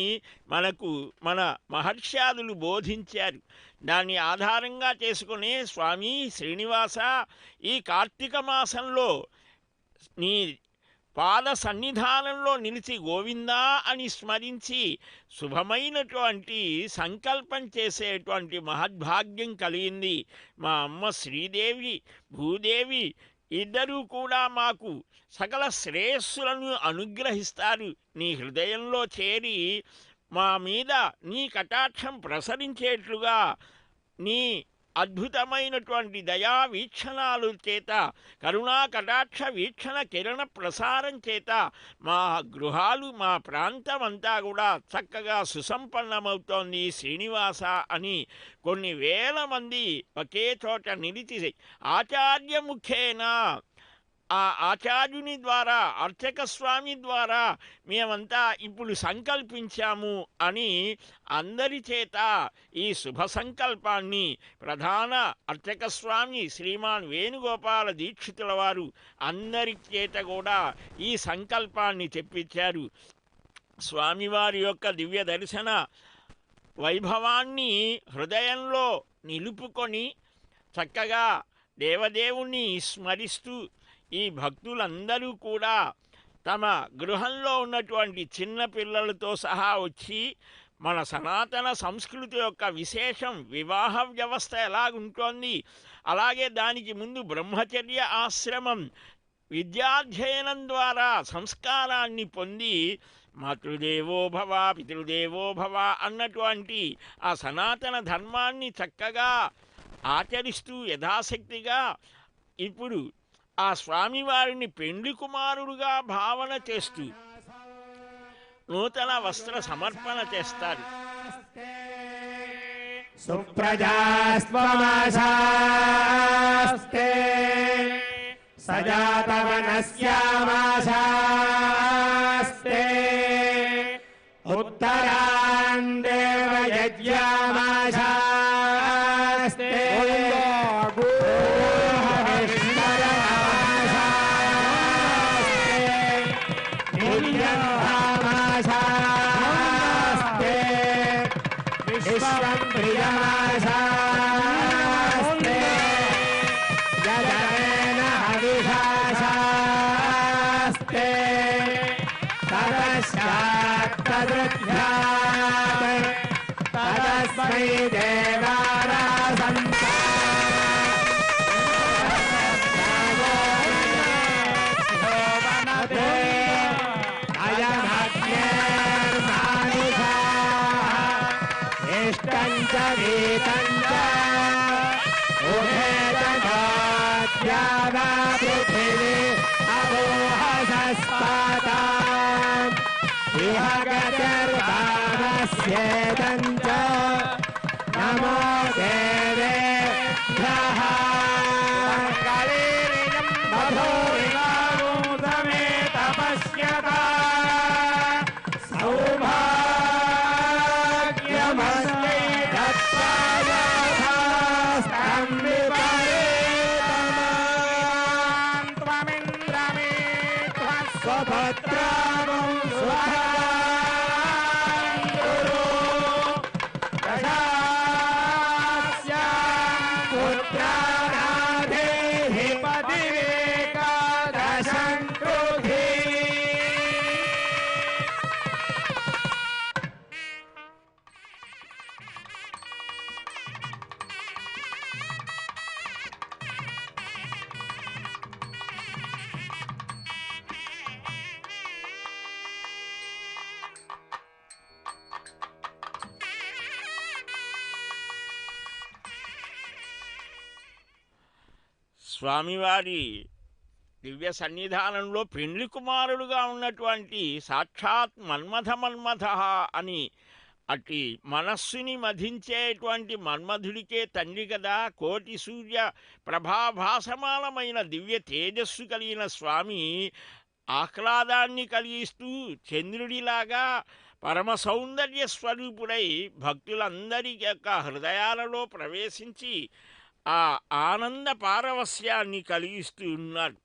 S7: మన మహర్షాదులు బోధించారు. దాన్ని ఆధారంగా చేసుకుని స్వామి శ్రీనివాస, ఈ కార్తీక మాసంలో నీ పాద సన్నిధానంలో నిలిచి గోవిందా అని స్మరించి శుభమైనటువంటి సంకల్పం చేసేటువంటి మహద్భాగ్యం కలిగింది. మా అమ్మ శ్రీదేవి, భూదేవి ఇద్దరూ కూడా మాకు సకల శ్రేయస్సులను అనుగ్రహిస్తారు. నీ హృదయంలో చేరి మా మీద నీ కటాక్షం ప్రసరించేట్లుగా నీ అద్భుతమైనటువంటి దయా వీక్షణాలు చేత, కరుణా కటాక్ష వీక్షణ కిరణ ప్రసారం చేత మా గృహాలు, మా ప్రాంతం అంతా కూడా చక్కగా సుసంపన్నమవుతోంది శ్రీనివాస అని కొన్ని వేల మంది ఒకే చోట నిలిచి ఆచార్యముఖేన, ఆ ఆచార్యుని ద్వారా, అర్చక స్వామి ద్వారా మేమంతా ఇప్పుడు సంకల్పించాము అని అందరి చేత ఈ శుభ సంకల్పాన్ని ప్రధాన అర్చక స్వామి శ్రీమాన్ వేణుగోపాల దీక్షితుల వారు అందరి చేత కూడా ఈ సంకల్పాన్ని చెప్పించారు. స్వామివారి యొక్క దివ్య దర్శన వైభవాన్ని హృదయంలో నిలుపుకొని చక్కగా దేవదేవుణ్ణి స్మరిస్తూ ఈ భక్తులందరూ కూడా తమ గృహంలో ఉన్నటువంటి చిన్న పిల్లలతో సహా వచ్చి మన సనాతన సంస్కృతి యొక్క విశేషం, వివాహ వ్యవస్థ ఎలాగుంటోంది, అలాగే దానికి ముందు బ్రహ్మచర్య ఆశ్రమం, విద్యాధ్యయనం ద్వారా సంస్కారాన్ని పొంది మాతృదేవో భవ, పితృదేవో భవ అన్నటువంటి ఆ సనాతన ధర్మాన్ని చక్కగా ఆచరిస్తూ యథాశక్తిగా ఇప్పుడు ఆ స్వామివారిని పెండ్లి కుమారుడుగా భావన చేస్తూ నూతన వస్త్ర సమర్పణ చేస్తారు.
S8: సుప్రజాస్త్వమాశాస్తే సజాతవనస్యామాశాస్తే ఉత్తరాన్ దేవయజ్ఞామాశాస్తే విశ్వం ప్రియమాశాస్తే యజనేన హవిషాశాస్తే తదస్యాత్ తదృధ్యాత్ తదస్మై దేవారాసంత ఇష్టంచ వీతంచ ఉభేదనాద్యావా పృథివీ అపోహసస్పాతాం ఇహ గతిర్భావస్యేదంచ నమో దేవేభ్యః కలిరియం మధురివామూదమే తపస్యతా సౌభాగ్యమస్యై దత్తాయాథాస్తం విపరీతమాం త్వమింద్రమే స్వభద్రామం స్వధాం గురు దశాస్యాం పుత్రానాధేః పతివేకాదశం కృధి.
S7: స్వామివారి దివ్య సన్నిధానంలో పెండ్లి కుమారుడుగా ఉన్నటువంటి సాక్షాత్ మన్మథ అని అట్టి మనస్సుని మధించేటువంటి మన్మధుడికే తండ్రి కదా. కోటి సూర్య ప్రభాభాసమానమైన దివ్య తేజస్సు కలిగిన స్వామి ఆహ్లాదాన్ని కలిగిస్తూ చంద్రుడిలాగా పరమ సౌందర్య స్వరూపుడై భక్తులందరి యొక్క హృదయాలలో ప్రవేశించి ఆ ఆనంద పారవస్యాన్ని కలిగిస్తూ ఉన్నాడు.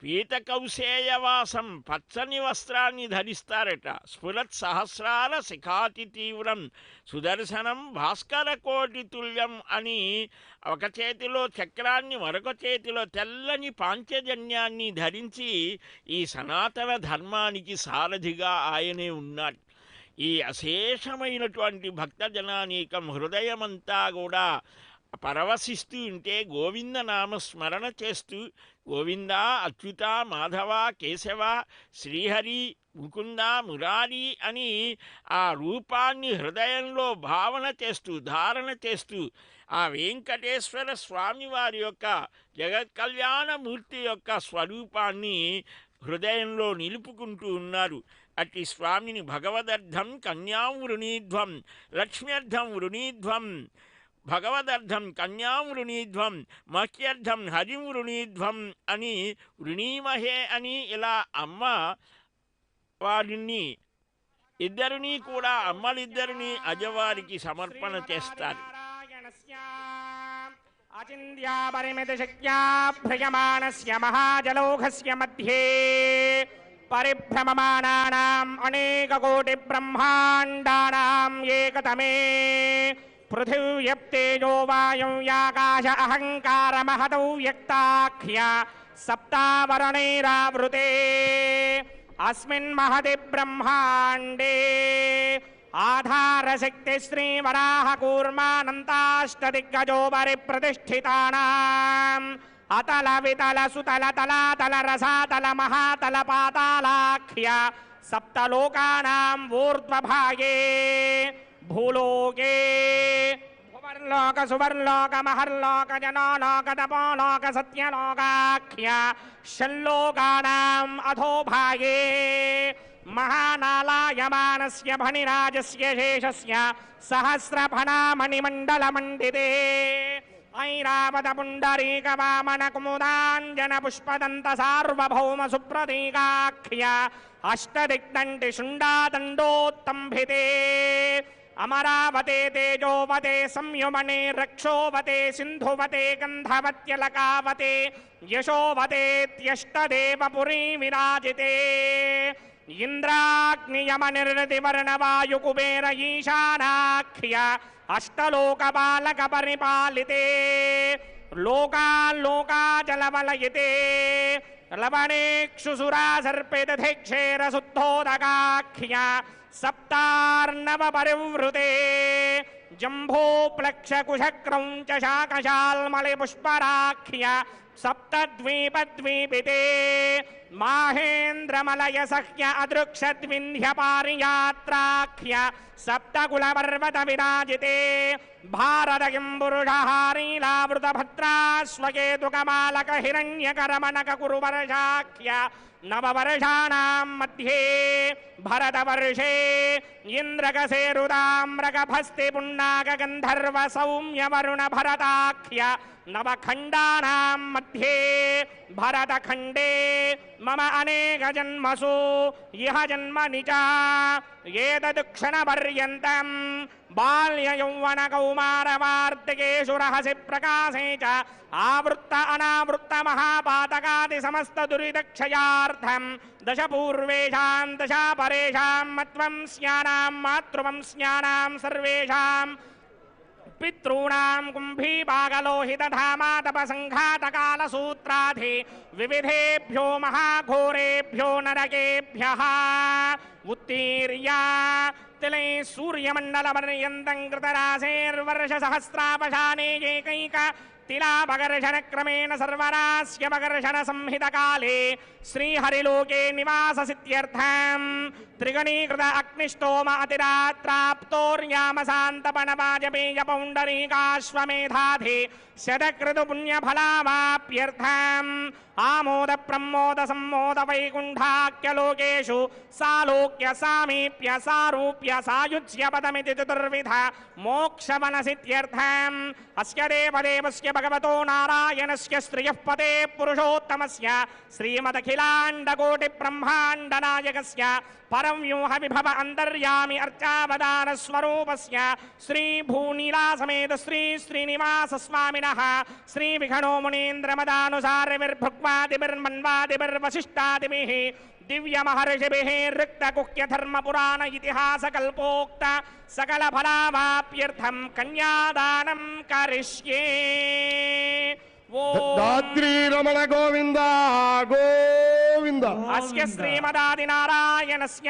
S7: పీతకౌశేయవాసం పచ్చని వస్త్రాన్ని ధరిస్తారట. స్ఫురత్ సహస్రాల శిఖాతి తీవ్రం సుదర్శనం భాస్కర కోటి తుల్యం అని ఒక చేతిలో చక్రాన్ని మరొక చేతిలో తెల్లని పాంచజన్యాన్ని ధరించి ఈ సనాతన ధర్మానికి సారథిగా ఆయనే ఉన్నాడు. ఈ అశేషమైనటువంటి భక్తజనానీకం హృదయమంతా కూడా పరవశిస్తూ ఉంటే గోవింద నామస్మరణ చేస్తూ గోవింద అచ్యుత మాధవ కేశవ శ్రీహరి ముకుంద మురారి అని ఆ రూపాన్ని హృదయంలో భావన చేస్తూ ధారణ చేస్తూ ఆ వెంకటేశ్వర స్వామి వారి యొక్క జగత్ కళ్యాణమూర్తి యొక్క స్వరూపాన్ని హృదయంలో నిలుపుకుంటూ ఉన్నారు. అట్టి స్వామిని భగవదర్థం కన్యాం వృణీధ్వం లక్ష్మ్యర్థం వృణీధ్వం భగవదర్థం కన్యాం వృణీధ్వం మహ్యర్థం హరిం వృణీధ్వం అని వృణీమహే అని ఇలా అమ్మ వారిని ఇద్దరినీ కూడా అమ్మలిద్దరినీ అజవారికి సమర్పణ చేస్తారు.
S1: అచింద్యాపరిమితశక్త్యా భ్రయమాణస్య మహాజలౌఘస్య మధ్యే పరిభ్రమమానానాం అనేకకోటి బ్రహ్మాండానాం ఏకతమే పృథివ్యప్తేజో వాయు యాకాశ అహంకారమహతౌ వ్యక్తాఖ్య సప్తావరణైరావృతే అస్మిన్ మహతి బ్రహ్మాండే ఆధారశక్తి శ్రీవరాహ కూర్మానంతాష్టదిగ్గజోపరి ప్రతిష్ఠితానాం అతల వితల సుతల తలాతల రసాతల మహాతల పాతాళాఖ్య సప్తలోకానాం ఊర్ధ్వభాగే భూలోకే భువర్లోక సువర్లోక మహర్లోక జనోలోక తపోలోక సత్యలోకాఖ్య షల్లోకానాం అధోభాగే మహానాలాయమానస్య ఫణిరాజస్య శేషస్య సహస్రఫణామణిమండలమండితే ఐరావత పుండరీక వామన కుముదాంజన పుష్పదంత సార్వభౌమ సుప్రతీకాఖ్య అష్టదిగ్దండి శుండాదండోత్తంభితే అమరావతే తేజోవతే సంయుమనే రక్షోవతే సింధువతే గంధవత్యలకావతే యశోవతేత్యష్టదేవ పురీ విరాజితే ఇంద్రాగ్నియమనిర్దివర్ణవాయుకుబేర ఈశానాఖ్య అష్టలోకపాలక పరిపాలితే లోకాల్లోకాచలవలయితే లవణేక్షుసురాసర్పితధిక్షేరశుద్ధోదకాఖ్య సప్తార్ణవ పరివృతే జంభోప్లక్షకుశక్రౌంచ శాకశాల్మళి పుష్పరాఖ్య సప్తద్వీపద్వీపితే మాహేంద్రమలయ సహ్య అదృక్షద్వింధ్యపారియాత్రాఖ్య సప్తకులపర్వత విరాజితే భారతకింపురుషహారీలావృత భద్రాశ్వకేతుకమాలక హిరణ్యకరమణక కురువర్షాఖ్య నవవర్షాణాం మధ్యే భరతవర్షే ఇంద్రకసేరుదామ్రకభస్తి పున్నాక గంధర్వ సౌమ్య వరుణ భరతాఖ్య నవఖండానాం మధ్యే భరతఖండే మమ అనేక జన్మసు ఇహ జన్మని చ ఏతదుక్షణపర్యంతం బాల్య యౌవన కౌమార వార్తికేషు రహసి ప్రకాశే చ ఆవృత్త అనావృత్త మహాపాతకాది సమస్త దురితక్షయార్థం దశ పూర్వేషాం దశ పరేషాం మత్వంస్యానాం మాతృవంస్యానాం సర్వేషాం పితॄణాం కుంభీపాగలోహితధామాతపసంఘాతకాలసూత్రాధి వివిధేభ్యో మహాఘోరేభ్యో నరకేభ్యః ఉత్తీర్య తిలై సూర్యమండలపర్యంతం కృతరాశేర్వర్షసహస్రాపశానే ఏకైక తిలాపకర్షణక్రమేణ సర్వరాస్యపకర్షణ సంహితకాలే శ్రీహరిలోకే నివాససిద్ధ్యర్థం త్రిగణీకృత అగ్నిష్టోమ అతిరాత్రాప్తోర్యామశాంతపణవాజపేయ పౌండరీకాశ్వమేధాధి శతకృతు పుణ్యఫలామాప్యర్థం ఆమోద ప్రమోద సమ్మోద వైకుంఠాఖ్యలోకేషు సాలోక్య సామీప్య సారూప్య సాయుజ్య పదమితి చతుర్విధ మోక్షవనసిద్ధ్యర్థం అస్య దేవదేవస్య భగవతో నారాయణస్య శ్రియః పతే పురుషోత్తమస్య శ్రీమదఖిలాండకోటి బ్రహ్మాండ నాయకస్య పరం వ్యూహ విభవ అంతర్యామి అర్చావదాన స్వరూపస్య శ్రీ భూనీలా సమేత శ్రీ శ్రీనివాస స్వామినః శ్రీ విఘ్నో మునీంద్ర మదానుసార విర్భుక్వ ब्रह्मादिभिर्मन्वादिभिर्वसिष्ठादिभिः दिव्यमहर्षिभिः ऋक्तकुह्यधर्मपुराण इतिहासकल्पोक्त सकलफलावाप्यर्थं कन्यादानं करिष्ये
S9: दात्री रमण गोविंद गोविंद
S1: अस्य श्रीमदादिनारायणस्य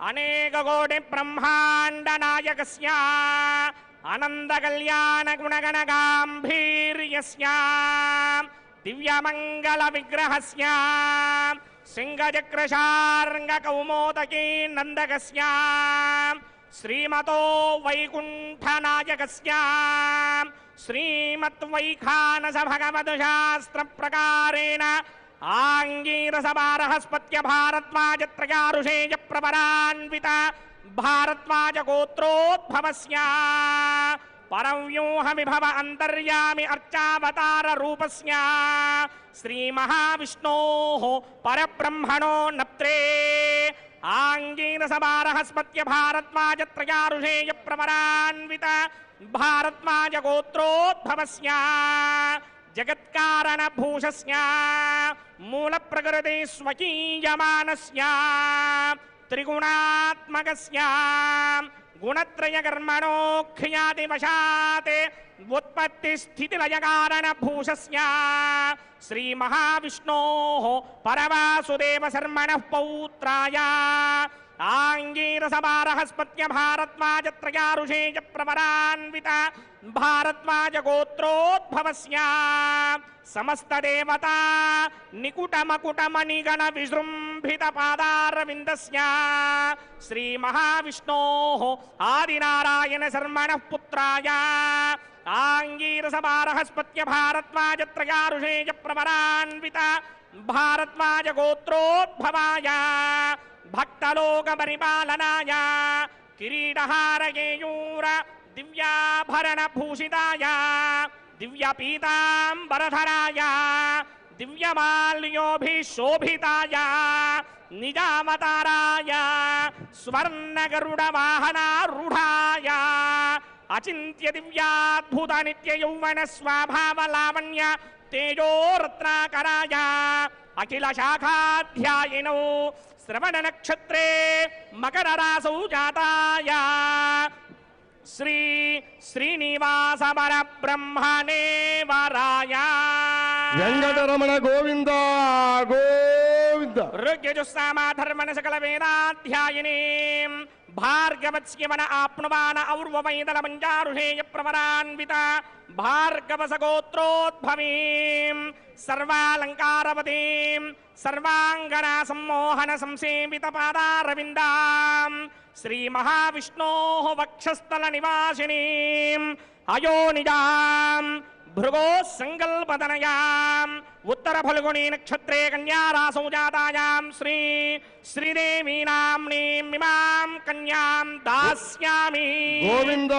S1: अनेककोटि ब्रह्मांड नायकस्य आनंद कल्याण गुणगण गांभीर्यस्य दिव्यमंगल विग्रहस्य सिंहचक्रशार्ंग कौमोदकी नंदकस्य श्रीमतो वैकुंठ नायकस्य श्रीमद्वैखानस भगवद शास्त्र प्रकारेण आंगीरसभारहस्पत्य भारद्वाज त्रयारुषेय प्रवरान्वित भारद्वाज गोत्रोद्भवस्य परव्यूह विभव अंतर्यामि अर्चावतार रूपस्य श्री महाविष्णोः परब्रह्मणो नप्त्रे आंगीरसभारहस्पत्य भारद्वाज त्रयारुषेय प्रवरान्वित भारद्वाज गोत्रोद्भवस्य जगत्कारण भूषस्य मूल प्रकृति स्वकीयमानस्य त्रिगुणात्मकस्य गुणत्रय कर्मणोख्याति वशात् उत्पत्ति स्थिति लय कारण भूषस्य श्री महाविष्णोः परवासुदेव शर्मणः पौत्राय आंगीरसभारहस्पत्य भारद्वाज त्रयारुषेय प्रवरान्वित भारद्वाज गोत्रोद्भवस्य समस्त देवता निकुट मकुट मणिगण विजृंभित पादारविंदस्य श्री महाविष्णोः आदिनारायण शर्मणः पुत्राय आंगीरसभारहस्पत्य भारद्वाज त्रयारुषेय प्रवरान्वित भारद्वाज गोत्रोद्भवाय भक्तलोक परिपालनाय किरीटहारकेयूर दिव्याभरण भूषिताय दिव्यपीताम्बरधराय दिव्यमाल्योभिशोभिताय निजावताराय स्वर्णगरुडवाहनारूढाय अचिन्त्य दिव्याद्भुत नित्य यौवन स्वभाव लावण्य तेजो रत्नाकराय अखिल शाखाध्यायिनो श्रवण नक्षत्रे मकर रासौ जाताय श्री श्रीनिवास वर ब्रह्मणे वराय
S9: वेंकटरमण गोविंद गोविंद
S1: ऋग्यजुस्सामा धर्मण सकल वेदाध्यायिनी भार्गवस्यवन आप्नुवान और्ववैदल मंजारुषेय प्रवरान्वित भार्गवसगोत्रोद्भवीं सर्वालंकारवतीं सर्वांगना सम्मोहन संसेवित पादारविन्दां श्री महाविष्णोः वक्षस्थल निवासिनीं अयोनिजां भृगो संकल्पतनयां उत्तर फल्गुनी नक्षत्रे कन्या रासौ जातायां श्री श्रीदेवी नाम्नीं इमां कन्यां दास्यामि
S9: गोविंद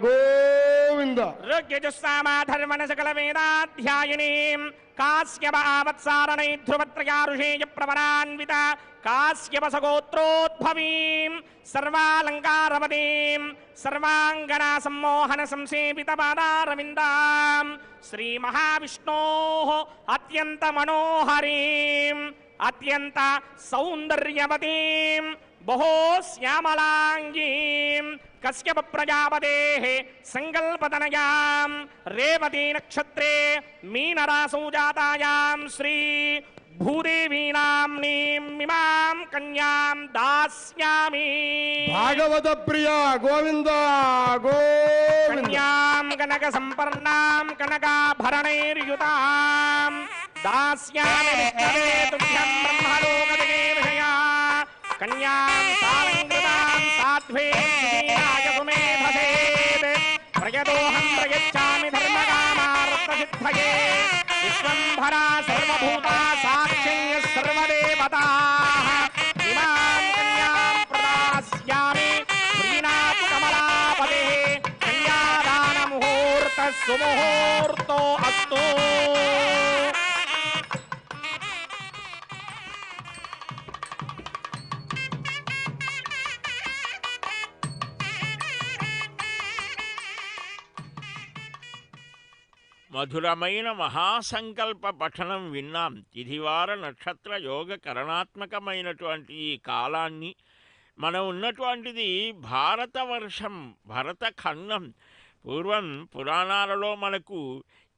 S9: गोविंद
S1: ऋग्यजुस्सामा धर्मण सकल वेदाध्यायिनीं काश्यप आवत्सारणै ध्रुवत्रयारुषेय प्रवरान्वित काश्यपसगोत्रोद्भवीं सर्वालंकारवतीं सर्वांगना सम्मोहन संसेवित पादारविन्दां श्री महाविष्णोः अत्यंत मनोहरीं अत्यंत सौंदर्यवतीं बहो श्यामलांगीं कश्यप प्रजापतेः संकल्पतनयां रेवती नक्षत्रे मीनरासौ जातायां श्री भूदेवी नाम्नीं इमां कन्यां दास्यामि
S9: भागवत प्रिया गोविंद गोविंद
S1: कन्यां कनक संपन्नां कनकाभरणैर्युतां दास्यामि विष्णवे तुभ्यं ब्रह्मलोकदिगे विषया कन्यां सालङ्कृतां साध्वीं सुमे भसेत् प्रयतोऽहं प्रयच्छामि धर्मकामार्थसिद्धये विश्वम्भरा सर्वभूता साक्षिण्य सर्वदेवताः इमां कन्यां प्रदास्यामि श्रीनाथ कमलापतेः कन्यादानमुहूर्तः सुमुहूर्तो अस्तु
S7: మధురమైన మహాసంకల్ప పఠనం విన్నాం. తిథివార నక్షత్ర యోగ కరణాత్మకమైనటువంటి ఈ కాలాన్ని మనం ఉన్నటువంటిది భారతవర్షం, భరతఖండం. పూర్వం పురాణాలలో మనకు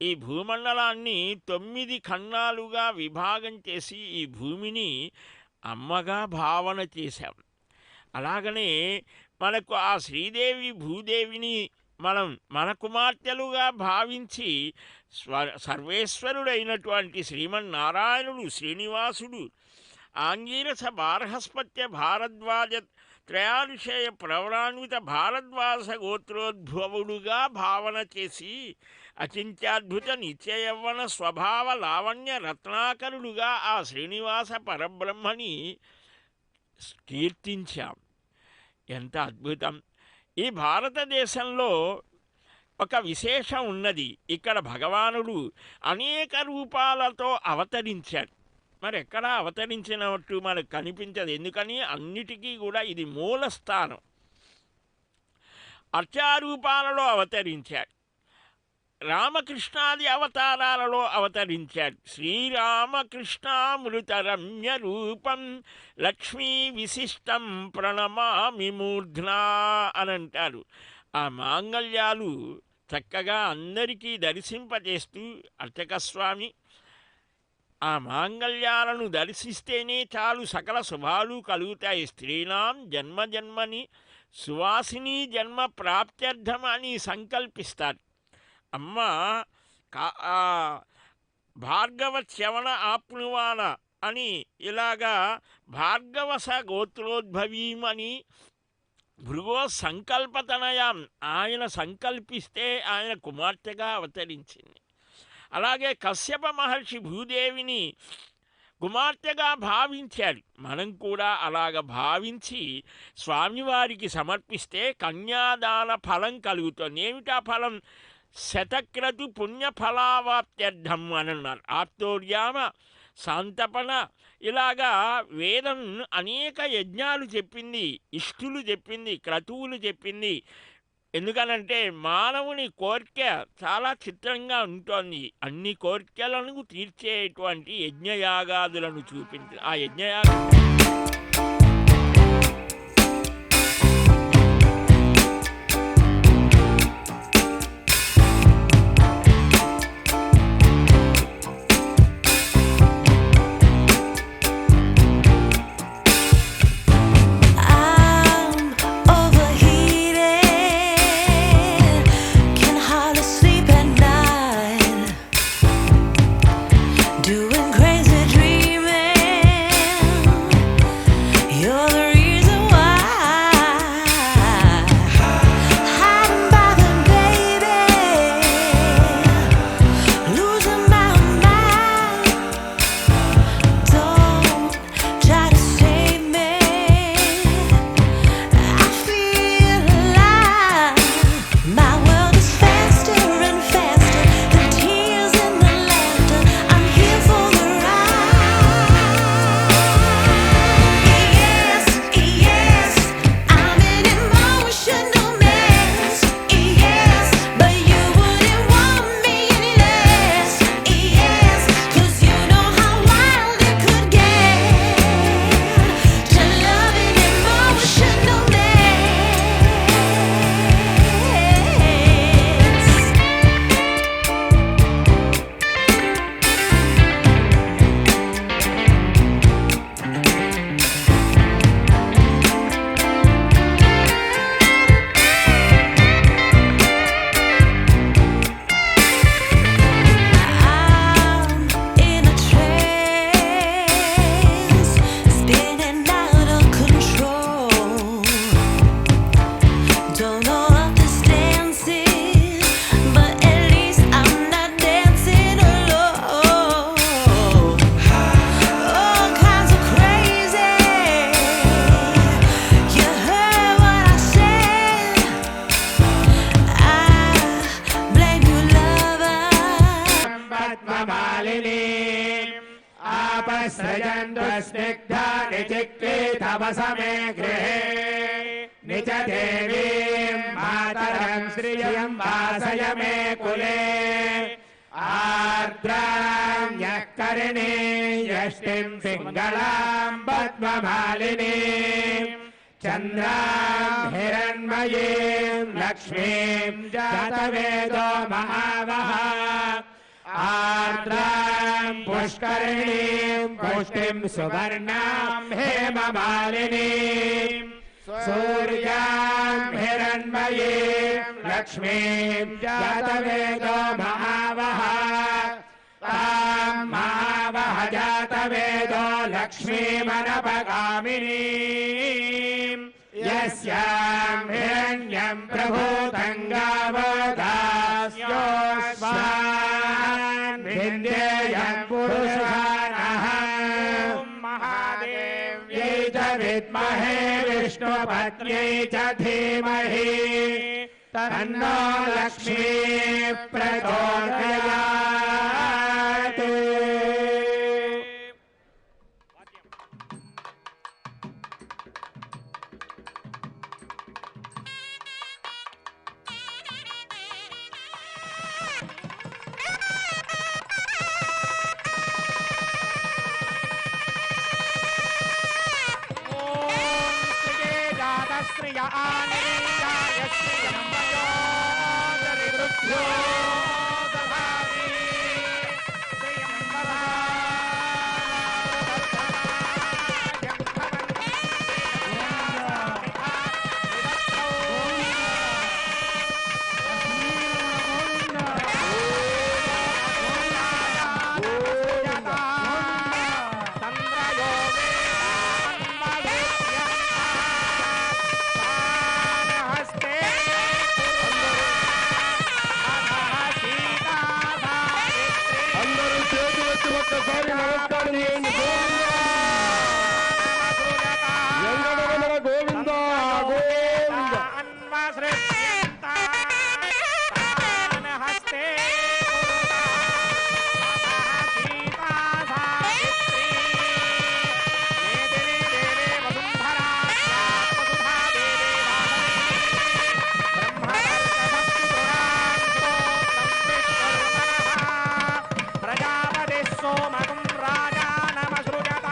S7: ఈ భూమండలాన్ని 9 ఖండాలుగా విభాగం చేసి ఈ భూమిని అమ్మగా భావన చేశాం. అలాగనే మనకు ఆ శ్రీదేవి భూదేవిని మనం మన కుమార్తెలుగా భావించి సర్వేశ్వరుడైనటువంటి శ్రీమన్నారాయణుడు శ్రీనివాసుడు ఆంగీరస బార్హస్పత్య భారద్వాజ త్రయానుషేయ ప్రవరాన్విత భారద్వాస గోత్రోద్భవుడుగా భావన చేసి అచింత్యాద్భుత నిత్యయవ్వన స్వభావ లావణ్య రత్నాకరుడుగా ఆ శ్రీనివాస పరబ్రహ్మని కీర్తించాం. ఎంత అద్భుతం! ఈ భారతదేశంలో ఒక విశేషం ఉన్నది. ఇక్కడ భగవానుడు అనేక రూపాలతో అవతరించాడు. మరి ఎక్కడ అవతరించినట్టు మనకు కనిపించదు. ఎందుకని? అన్నిటికీ కూడా ఇది మూల స్థానం. అర్చారూపాలలో అవతరించాడు, రామకృష్ణాది అవతారాలలో అవతరించాడు. శ్రీరామకృష్ణామృత రమ్య రూపం లక్ష్మీ విశిష్టం ప్రణమామి మూర్ధ్నా అని అంటారు. ఆ మాంగళ్యాలు చక్కగా అందరికీ దర్శింపజేస్తూ అర్చకస్వామి ఆ మాంగళ్యాలను దర్శిస్తేనే చాలు సకల శుభాలు కలుగుతాయి. స్త్రీనాం జన్మజన్మని సువాసిని జన్మ ప్రాప్త్యర్థమని సంకల్పిస్తారు. అమ్మ భార్గవ శ్రవణ ఆప్నువాన అని ఇలాగా భార్గవస గోత్రోద్భవీమని భృగో సంకల్పతనయాం ఆయన సంకల్పిస్తే ఆయన కుమార్తెగా అవతరించింది. అలాగే కశ్యప మహర్షి భూదేవిని కుమార్తెగా భావించాడు. మనం కూడా అలాగ భావించి స్వామివారికి సమర్పిస్తే కన్యాదాన ఫలం కలుగుతుంది. ఏమిటా ఫలం? శతక్రతు పుణ్యఫలావాప్త్యర్థం అని అన్నారు. ఆప్తోర్యామ శాంతపన ఇలాగా వేదం అనేక యజ్ఞాలు చెప్పింది, ఇష్టులు చెప్పింది, క్రతువులు చెప్పింది. ఎందుకనంటే మానవుని కోరిక చాలా చిత్రంగా ఉంటుంది. అన్ని కోరికలను తీర్చేటువంటి యజ్ఞయాగాదులను చూపించి ఆ యజ్ఞయాగ
S8: स्निग्धानि चिक्रीतवसमे गृहे निज देवीं मातरं श्रियं वासय मे कुले భద్రాం యః కరిణే యష్టిం పింగళాం పద్మమాలినీం చంద్రాం హిరణ్మయీం లక్ష్మీం జాతవేదో మహావహ ఆర్ద్రాం పుష్కరిణీం పుష్టిం సువర్ణాం హేమమాలినీం సూర్యాం హిరణ్మయీం లక్ష్మీం జాతవేదో మహావహ తాం మహావహ జాతవేదో లక్ష్మీమనపగామినీం యస్యాం హిరణ్యం ప్రభూతం గావో దాస్యోస్మాన్ విందేయం పురుషానః మహాదేవ్యై చ విద్మహే విష్ణుపత్న్యై చ ధీమహి తన్నో లక్ష్మీ ప్రచోదయాత్.
S1: శ్రియ ఆనిరీయాయ శ్రియం వయోదరివృభ్యో దధామి శ్రియం వరాదర్శనాయం భవంతి
S9: అందరూ చేతులు ఎత్తి ఒక్కసారి నమస్కారం చేయండి. వెంకటరమణ గోవింద గోవింద.
S1: ప్రజాపతి సోమకం రాజా నమసృజత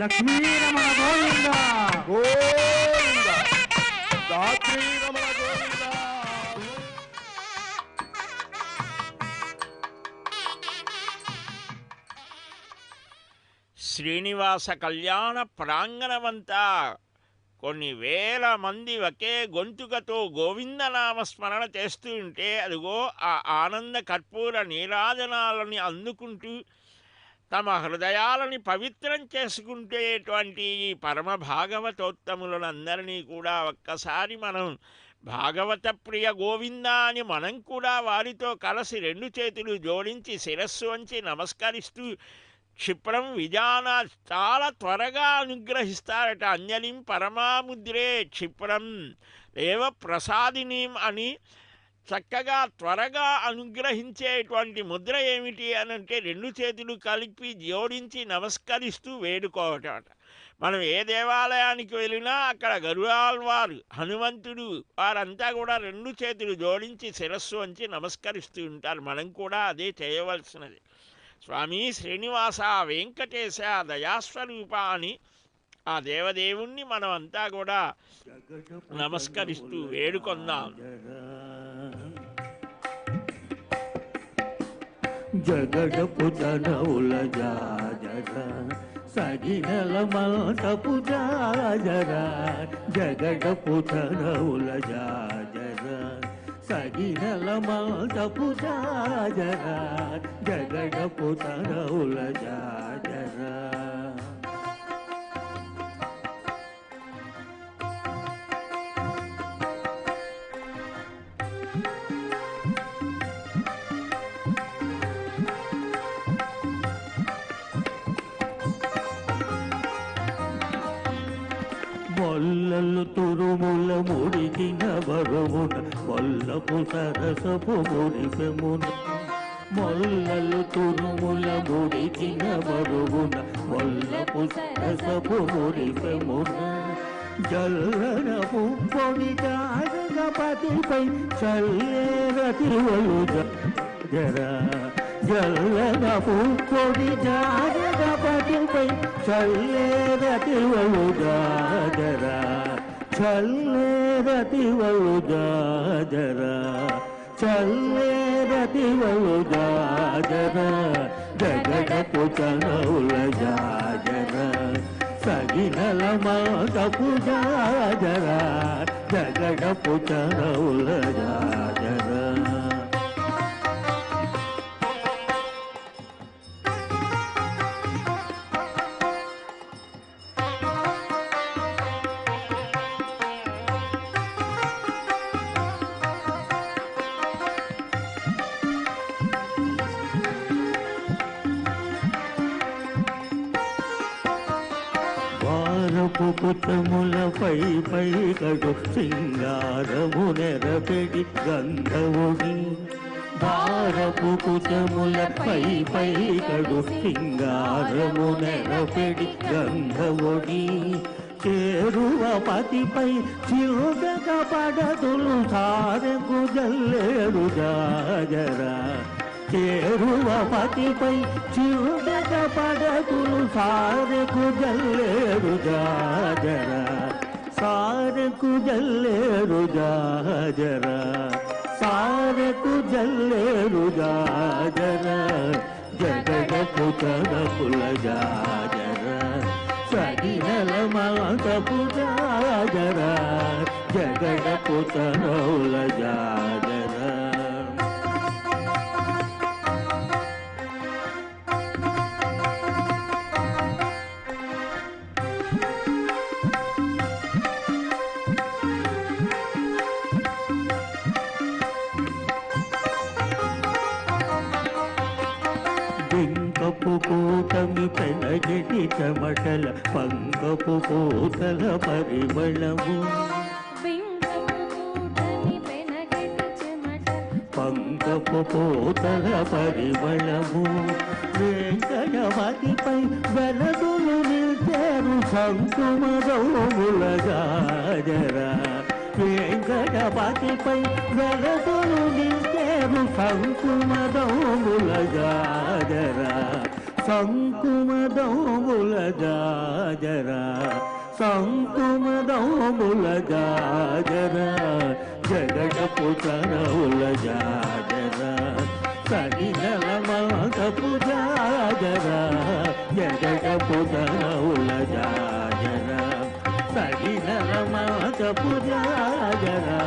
S2: లక్ష్మీ రమణ గోవింద
S9: గోవింద. దాత్రీ రమణ గోవింద.
S7: శ్రీనివాస కళ్యాణ ప్రాంగణమంతా కొన్ని వేల మంది ఒకే గొంతుకతో గోవిందనామస్మరణ చేస్తూ ఉంటే అదిగో ఆ ఆనంద కర్పూర నీరాజనాలని అందుకుంటూ తమ హృదయాలని పవిత్రం చేసుకుంటేటువంటి ఈ పరమ భాగవతోత్తములందరినీ కూడా ఒక్కసారి మనం భాగవత ప్రియ గోవింద అని మనం కూడా వారితో కలిసి రెండు చేతులు జోడించి శిరస్సు వంచి నమస్కరిస్తూ క్షిప్రం విజాన చాలా త్వరగా అనుగ్రహిస్తారట. అంజలిం పరమాముద్రే క్షిప్రం దేవ ప్రసాదినీం అని చక్కగా త్వరగా అనుగ్రహించేటువంటి ముద్ర ఏమిటి అని అంటే రెండు చేతులు కలిపి జోడించి నమస్కరిస్తూ వేడుకోవటం. మనం ఏ దేవాలయానికి వెళ్ళినా అక్కడ గరుడాళ్వారు, హనుమంతుడు వారంతా కూడా 2 చేతులు జోడించి శిరస్సు వంచి నమస్కరిస్తూ ఉంటారు. మనం కూడా అదే చేయవలసినది. స్వామి శ్రీనివాస వెంకటేశ దయాస్వరూప అని ఆ దేవదేవుణ్ణి మనం అంతా కూడా నమస్కరిస్తూ వేడుకొందాం.
S2: జగడపు జనవుల జాజర సగినల మంటపు జాజర జగడపు జనవుల జాజర సగినల మంటపు జాజర జగడపు జనవుల జాజర మొల్లలు తురుముల ముడిచిన బరువున మొల్లపు సరసపు ముడిపెమున మొల్లలు తురుముల ముడిచిన బరువున మొల్లపు సరసపు ముడిపెమున జల్లనపు పొడి జాగపతిపై చల్లేరతివలు జరా జల్లనపు పొడి జాగపతిపై చల్లేరతివలు జాజరా చల్లేరతివలు జాజరా చల్లేరతివలు జాజరా జగడపు చనవుల జాజరా సగినల మాటపు జాజరా జగడపు చనవుల జాజరా కుచములపై పై కడు సింగారము నెరపెడి గంధవుడి భారపు కుచములపై పై కడు సింగారము నెరపెడి గంధవుడి చేరువ పతిపై చిరుగక పడదులు సారెకు జల్లేరు జాజరా చేరువ పతిపై చిరుగక పడదులు సారెకు జల్లేరు జాజరా సారెకు జల్లేరు జాజరా సారెకు జల్లేరు జాజరా జగడపు కనపుల జాజరా సగినల మాతపు జాజరా జగడపు తనౌల జాజరా పంకపు కూటమి పెనగటి చెమటల పంకపు పూతల పరిమళము పంకపు పూతల పరిమళము వెంకటవతిపై వెలదులు నిల్చారు శంకుమదౌముల జాజరా వెంకటపతిపై వెలదులు నిల్చారు శంకుమదౌముల జాజరా శంకుమదౌముల జాజరా శంకుమదౌముల జాజరా జగడపు తనవుల జాజరా సగినల మాతపు జాజరా జగడపు తనవుల జాజరా సగినల మాతపు జాజరా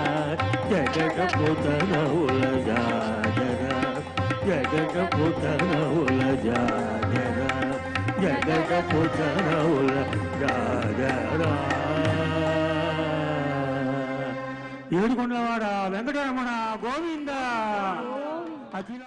S2: జగడపు తనవుల జాజరా జగడపు తనవుల జాజరా జగడపు తనవుల జాజరా ఏడుకొండలవాడ వెంకటరమణ గోవింద అఖిల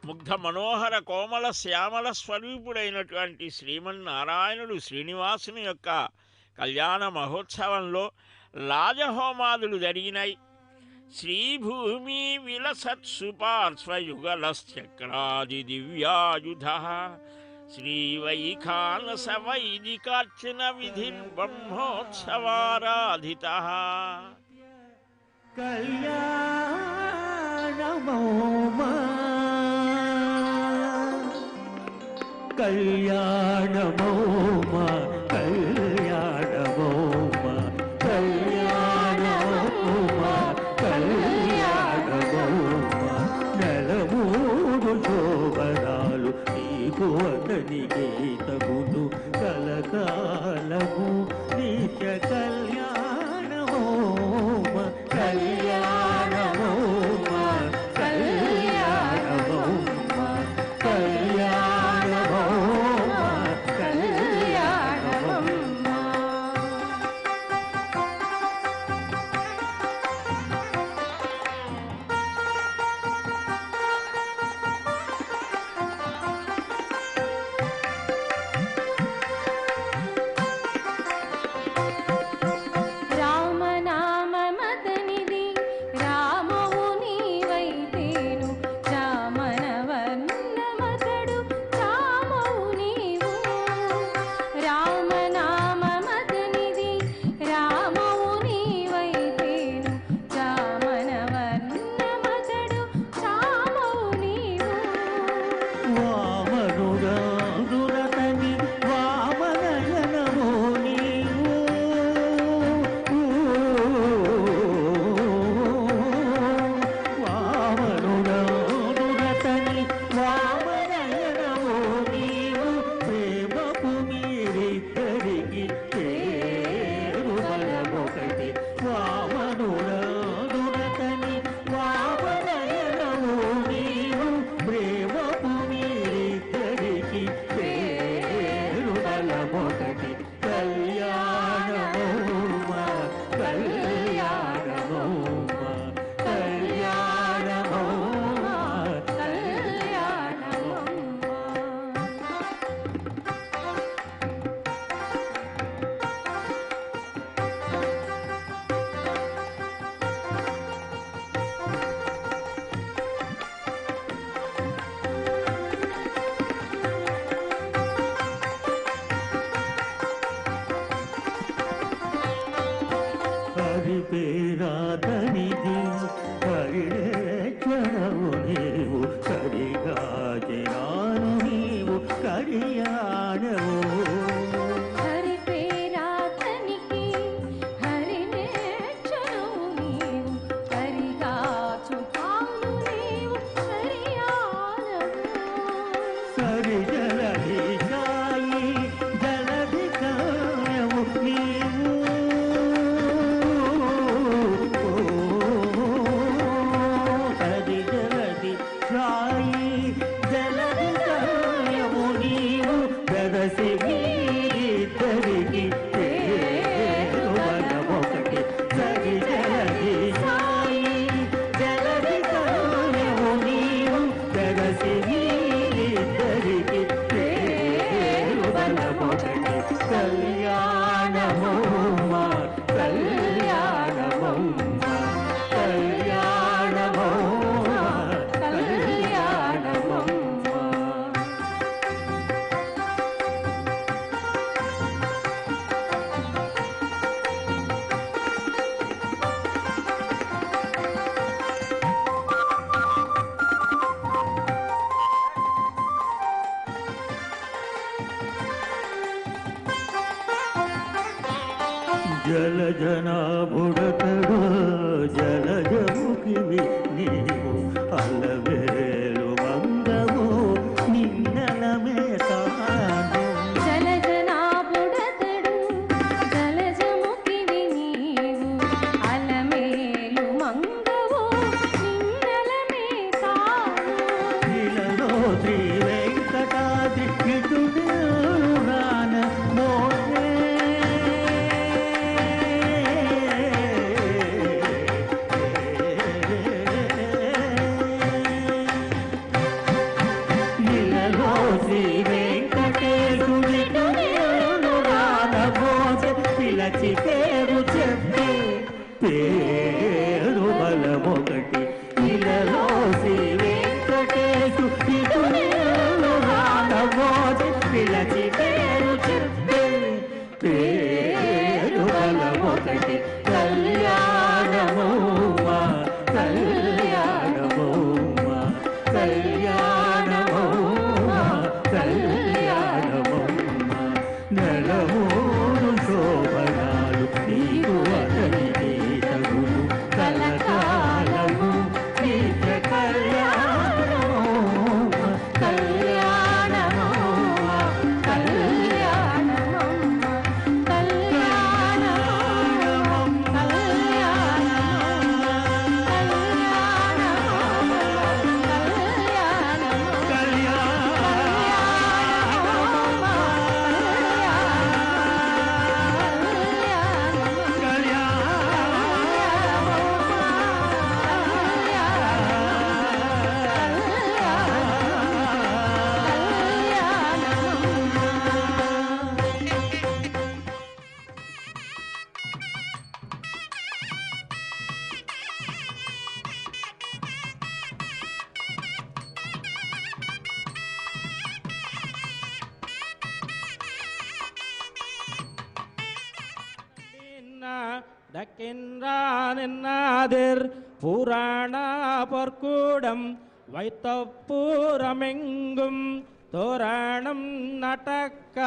S7: ముగ్ధ మనోహర కోమల శ్యామల స్వరూపుడైనటువంటి శ్రీమన్నారాయణుడు శ్రీనివాసుని యొక్క కళ్యాణ మహోత్సవంలో రాజహోమాదులు జరిగినాయి. శ్రీభూమి విలసత్సు పార్శ్వయుగలశ్చక్రాది దివ్యాయుధ శ్రీవైఖానస వైదికార్చన విధిర్బ్రహ్మోత్సవారాధిత
S2: కళ్యాణమోమా కళ్యాణమోమా కళ్యాణమోమా కళ్యాణమోమా కళ్యాణమోమా నెలమూడు శోభనాలు నీకు అతనికి తగును కలకాలము నిత్య కళ్యాణమోమా కళ్యాణమోమా కళ్యాణమోమా కళ్యాణమోమా కళ్యాణమోమా.
S3: రామనామమతనిది రామవు నీవైతేను రామనవర్ణమతడు రామవు నీవు రామనామమతనిది రామవు నీవైతేను రామనవర్ణమతడు రామవు నీవు
S2: వామనురాదురతని వామనయనమో నీవు వామనురాదురతని వామనయనమో నీవు ప్రేమపు మీరిద్దరికి పేరు బలమొకటి వామనురాదురతని వామనయనమో నీవు ప్రేమపు మీరిద్దరికి పేరు బలమొకటి కళ్యాణమోమా కళ్యాణమోమా కళ్యాణమోమా హరి పేరాతనిది హరిక్షణము నీవు సరిగా జనాను నీవు కళ్యాణము
S3: హరి పేరాతనికి హరినేచ్చను నీవు హరిగా చుటాను నీవు హరియానవు
S2: సరి జలధి సాయి జలధి కాయము నీవు సరి జలధి సాయి జలధి కాయము నీవు గదసి వీరిద్దరికి పేరు బలమొకటి సరి జలధి సాయి జలధి కాయము నీవు గదసి వీరిద్దరికి పేరు బలమొకటి కళ్యాణమోమా కళ్యాణమోమా కళ్యాణమోమా కళ్యాణమోమా. జలజనాభుడతడు జలజముఖివి నీవు అలవేలు మంగము నిన్నలమే తాను
S3: జలజనాభుడతడు జలజముఖివి నీవు అలమేలు మంగవు నిన్నలమే తాను
S2: ఇలలో శ్రీ వెంకటాద్రి ఇటుడు రాన మోసే ఇలలో శ్రీ వెంకటేశుడి రాన మోసే పిలచి పేరు చెప్పి పేరు బలము
S8: దక్కిన్రానిన్నాదిర్ పురాణ పర్కూడం வைத்தப்புறமெங்கும் தோரணம் நடக்க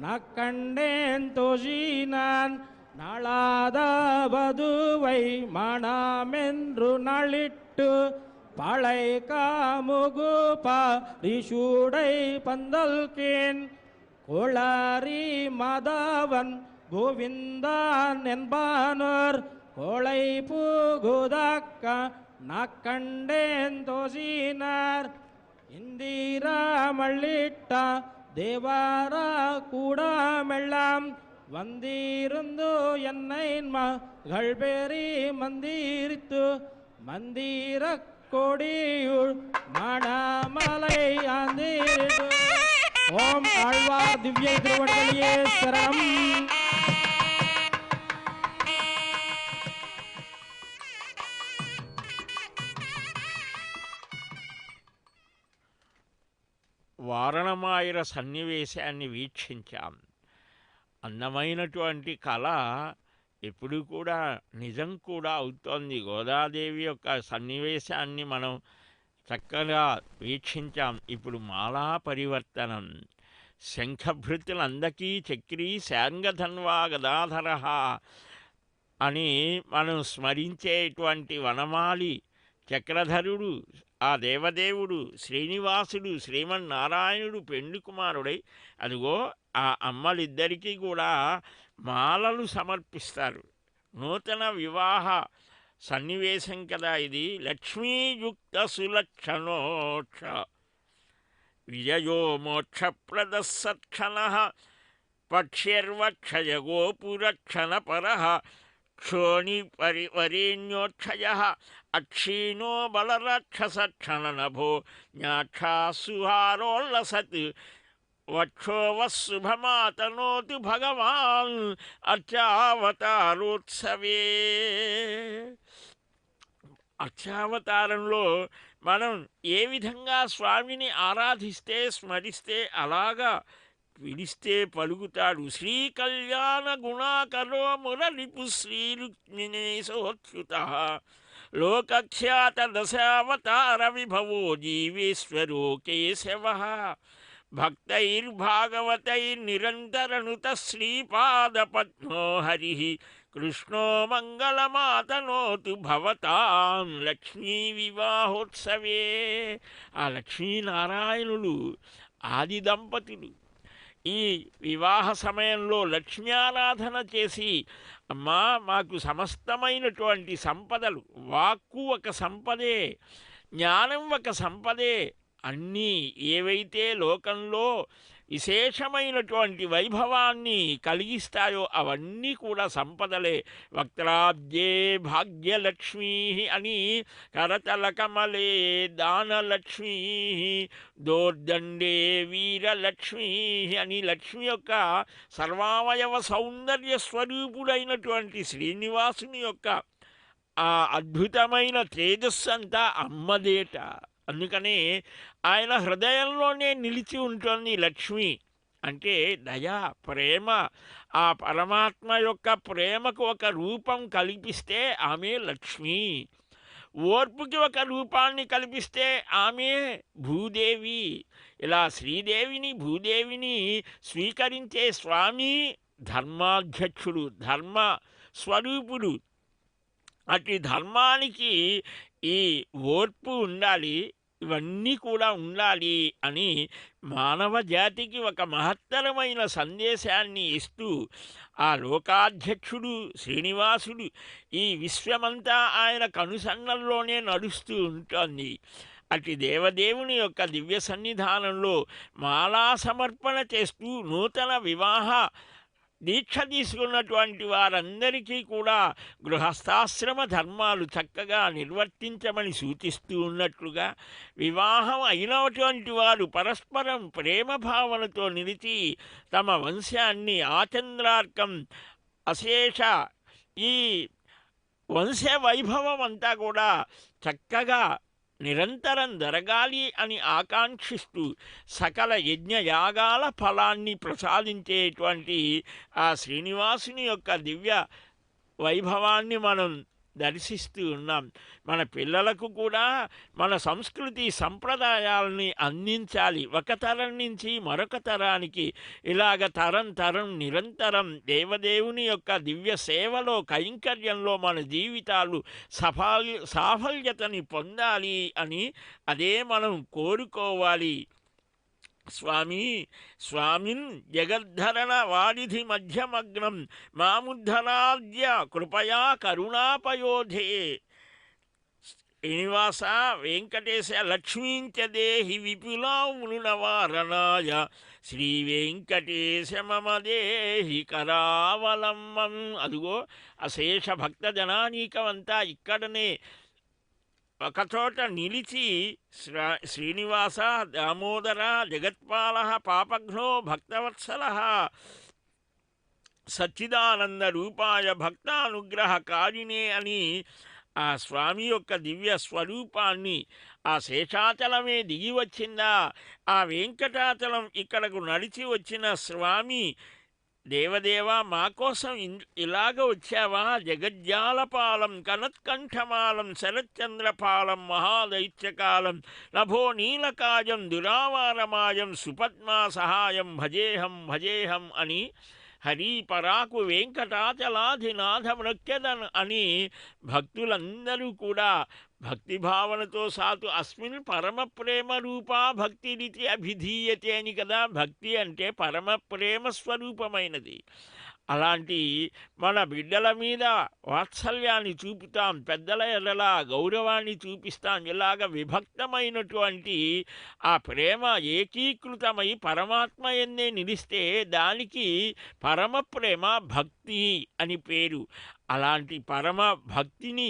S8: நக்கண்டேன் தோஷினான் நாளாதவதுவை மணமென்று நளிட்டு பழை காமுகு பரிசூடை பந்தல்கேன் கோளாரி மாதவன் கோவிந்தான் என்பானோர் கோளை புகுதக்க நக்கண்டேன் தோசினார் இந்திரா மள்ளிட்ட தேவார கூடமெல்லாம் வந்திருந்து என்னை மகள் பேரி மந்திரித்து மந்திர கொடியுள் மணமலை ஆந்திரித்து ஓம் ஆழ்வார் திவ்ய திருவடிகளே சரணம்.
S7: వారణమాయుర సన్నివేశాన్ని వీక్షించాం. అందమైనటువంటి కళ ఎప్పుడు కూడా నిజం కూడా అవుతోంది. గోదాదేవి యొక్క సన్నివేశాన్ని మనం చక్కగా వీక్షించాం. ఇప్పుడు మాలా పరివర్తనం. శంఖభృతులందకీ చక్రీ శాంగధన్వా గదాధర అని మనం స్మరించేటువంటి వనమాలి చక్రధరుడు, ఆ దేవదేవుడు శ్రీనివాసుడు శ్రీమన్నారాయణుడు పెండ్లి కుమారుడై అదిగో ఆ అమ్మలిద్దరికీ కూడా మాలలు సమర్పిస్తారు. నూతన వివాహ సన్నివేశం కదా ఇది. లక్ష్మీయుక్త సులక్షణోక్ష విజయో మోక్షప్రద సత్క్షణ పక్ష్యర్వక్షయ గోపురక్షణపర క్షోణి వరేణ్యోక్షయ అక్షీణో బలరాక్షసక్షణనభో జ్ఞాక్షాసుహారోల్లసత్ వక్షోవశుభమాతనోతు భగవాన్ అర్చావతారోత్సవే. అర్చావతారంలో మనం ఏ విధంగా స్వామిని ఆరాధిస్తే స్మరిస్తే అలాగా పిలిస్తే పలుకుతాడు. శ్రీకళ్యాణ గుణాకరో మురళిపు శ్రీరుక్మిణేశోచ్యుత లోకఖ్యాత దశావతార విభవో జీవేశ్వరో కేశవ భక్తైర్భాగవతైర్నిరంతరనుత శ్రీపాదపద్మో హరి కృష్ణో మంగళమాతనోతు భవతాం లక్ష్మీ వివాహోత్సవే. ఆ లక్ష్మీనారాయణులు ఆది దంపతులు ఈ వివాహ సమయంలో లక్ష్మీ ఆరాధన చేసి, అమ్మా మాకు సమస్తమైనటువంటి సంపదలు, వాక్కు ఒక సంపదే, జ్ఞానం ఒక సంపదే, అన్నీ ఏవైతే లోకంలో విశేషమైనటువంటి వైభవాన్ని కలిగిస్తాయో అవన్నీ కూడా సంపదలే. వక్త్రాబ్జే భాగ్యలక్ష్మీ అని, కరతల కమలే దానలక్ష్మీ, దోర్దండే వీరలక్ష్మీ అని లక్ష్మి యొక్క సర్వావయవ సౌందర్య స్వరూపుడైనటువంటి శ్రీనివాసుని యొక్క ఆ అద్భుతమైన తేజస్సు అంతా అమ్మదేట. అందుకనే ఆయన హృదయంలోనే నిలిచి ఉంటుంది లక్ష్మి. అంటే దయ, ప్రేమ, ఆ పరమాత్మ యొక్క ప్రేమకు ఒక రూపం కల్పిస్తే ఆమె లక్ష్మి, ఓర్పుకి ఒక రూపాన్ని కల్పిస్తే ఆమె భూదేవి. ఇలా శ్రీదేవిని భూదేవిని స్వీకరించే స్వామి ధర్మాధ్యక్షుడు, ధర్మ స్వరూపుడు. అటు ధర్మానికి ఈ ఓర్పు ఉండాలి, ఇవన్నీ కూడా ఉండాలి అని మానవ జాతికి ఒక మహత్తరమైన సందేశాన్ని ఇస్తూ ఆ లోకాధ్యక్షుడు శ్రీనివాసుడు ఈ విశ్వమంతా ఆయన కనుసన్నల్లోనే నడుస్తూ ఉంటుంది. అటు దేవదేవుని యొక్క దివ్య సన్నిధానంలో మాలా సమర్పణ చేస్తూ నూతన వివాహ దీక్ష తీసుకున్నటువంటి వారందరికీ కూడా గృహస్థాశ్రమ ధర్మాలు చక్కగా నిర్వర్తించమని సూచిస్తూ ఉన్నట్లుగా, వివాహం అయినటువంటి వారు పరస్పరం ప్రేమ భావనతో నిలిచి తమ వంశాన్ని ఆచంద్రార్కం అశేష ఈ వంశ వైభవం అంతా కూడా చక్కగా నిరంతరం జరగాలి అని ఆకాంక్షిస్తూ సకల యజ్ఞయాగాల ఫలాన్ని ప్రసాదించేటువంటి ఆ శ్రీనివాసుని యొక్క దివ్య వైభవాన్ని మనం దర్శిస్తూ ఉన్నాం. మన పిల్లలకు కూడా మన సంస్కృతి సంప్రదాయాలని అందించాలి. ఒక తరం నుంచి మరొక తరానికి ఇలాగ తరం తరం నిరంతరం దేవదేవుని యొక్క దివ్య సేవలో కైంకర్యంలో మన జీవితాలు సాఫల్యతని పొందాలి అని అదే మనం కోరుకోవాలి. స్వామిన్ జగద్ధరణ వారిధి మధ్యమగ్నం మాముద్ధరాద్య కృపయా కరుణాపయోధే. శ్రీనివాస వెంకటేశ లక్ష్మీంచ దేహి విపులామునునవారణాయ శ్రీ వెంకటేశ మమ దేహి కరావలంబం. అదిగో అశేష భక్త జనానీకమంతా ఇక్కడనే ఒకచోట నిలిచి శ్రీనివాస దామోదర జగత్పాల పాపఘ్నో భక్తవత్సల సచ్చిదానంద రూపాయ భక్తానుగ్రహకారిణే అని ఆ స్వామి యొక్క దివ్య స్వరూపాన్ని ఆ శేషాచలమే దిగి వచ్చిందా, ఆ వెంకటాచలం ఇక్కడకు నడిచి వచ్చిన స్వామి దేవదేవా మా కోసం ఇలాగ వచ్చావా? జగజ్జాలపాలం కనత్కంఠమాలం శరత్చంద్రపాలం మహాదైత్యకాలం నభో నీలకాయం దురావారమాయం సుపద్మా సహాయం భజేహం భజేహం అని హరి పరాకు వెంకటాచలాధినాథ మృక్యదన్ అని భక్తులందరూ కూడా భక్తిభావనతో సాతు అస్మిన్ పరమ ప్రేమ రూపా భక్తిరితి అభిధీయతే అని కదా. భక్తి అంటే పరమ ప్రేమ స్వరూపమైనది. అలాంటి మన బిడ్డల మీద వాత్సల్యాన్ని చూపుతాం, పెద్దల ఎడలా గౌరవాన్ని చూపిస్తాం. ఇలాగ విభక్తమైనటువంటి ఆ ప్రేమ ఏకీకృతమై పరమాత్మ ఎందే నిలిస్తే దానికి పరమ ప్రేమ భక్తి అని పేరు. అలాంటి పరమ భక్తిని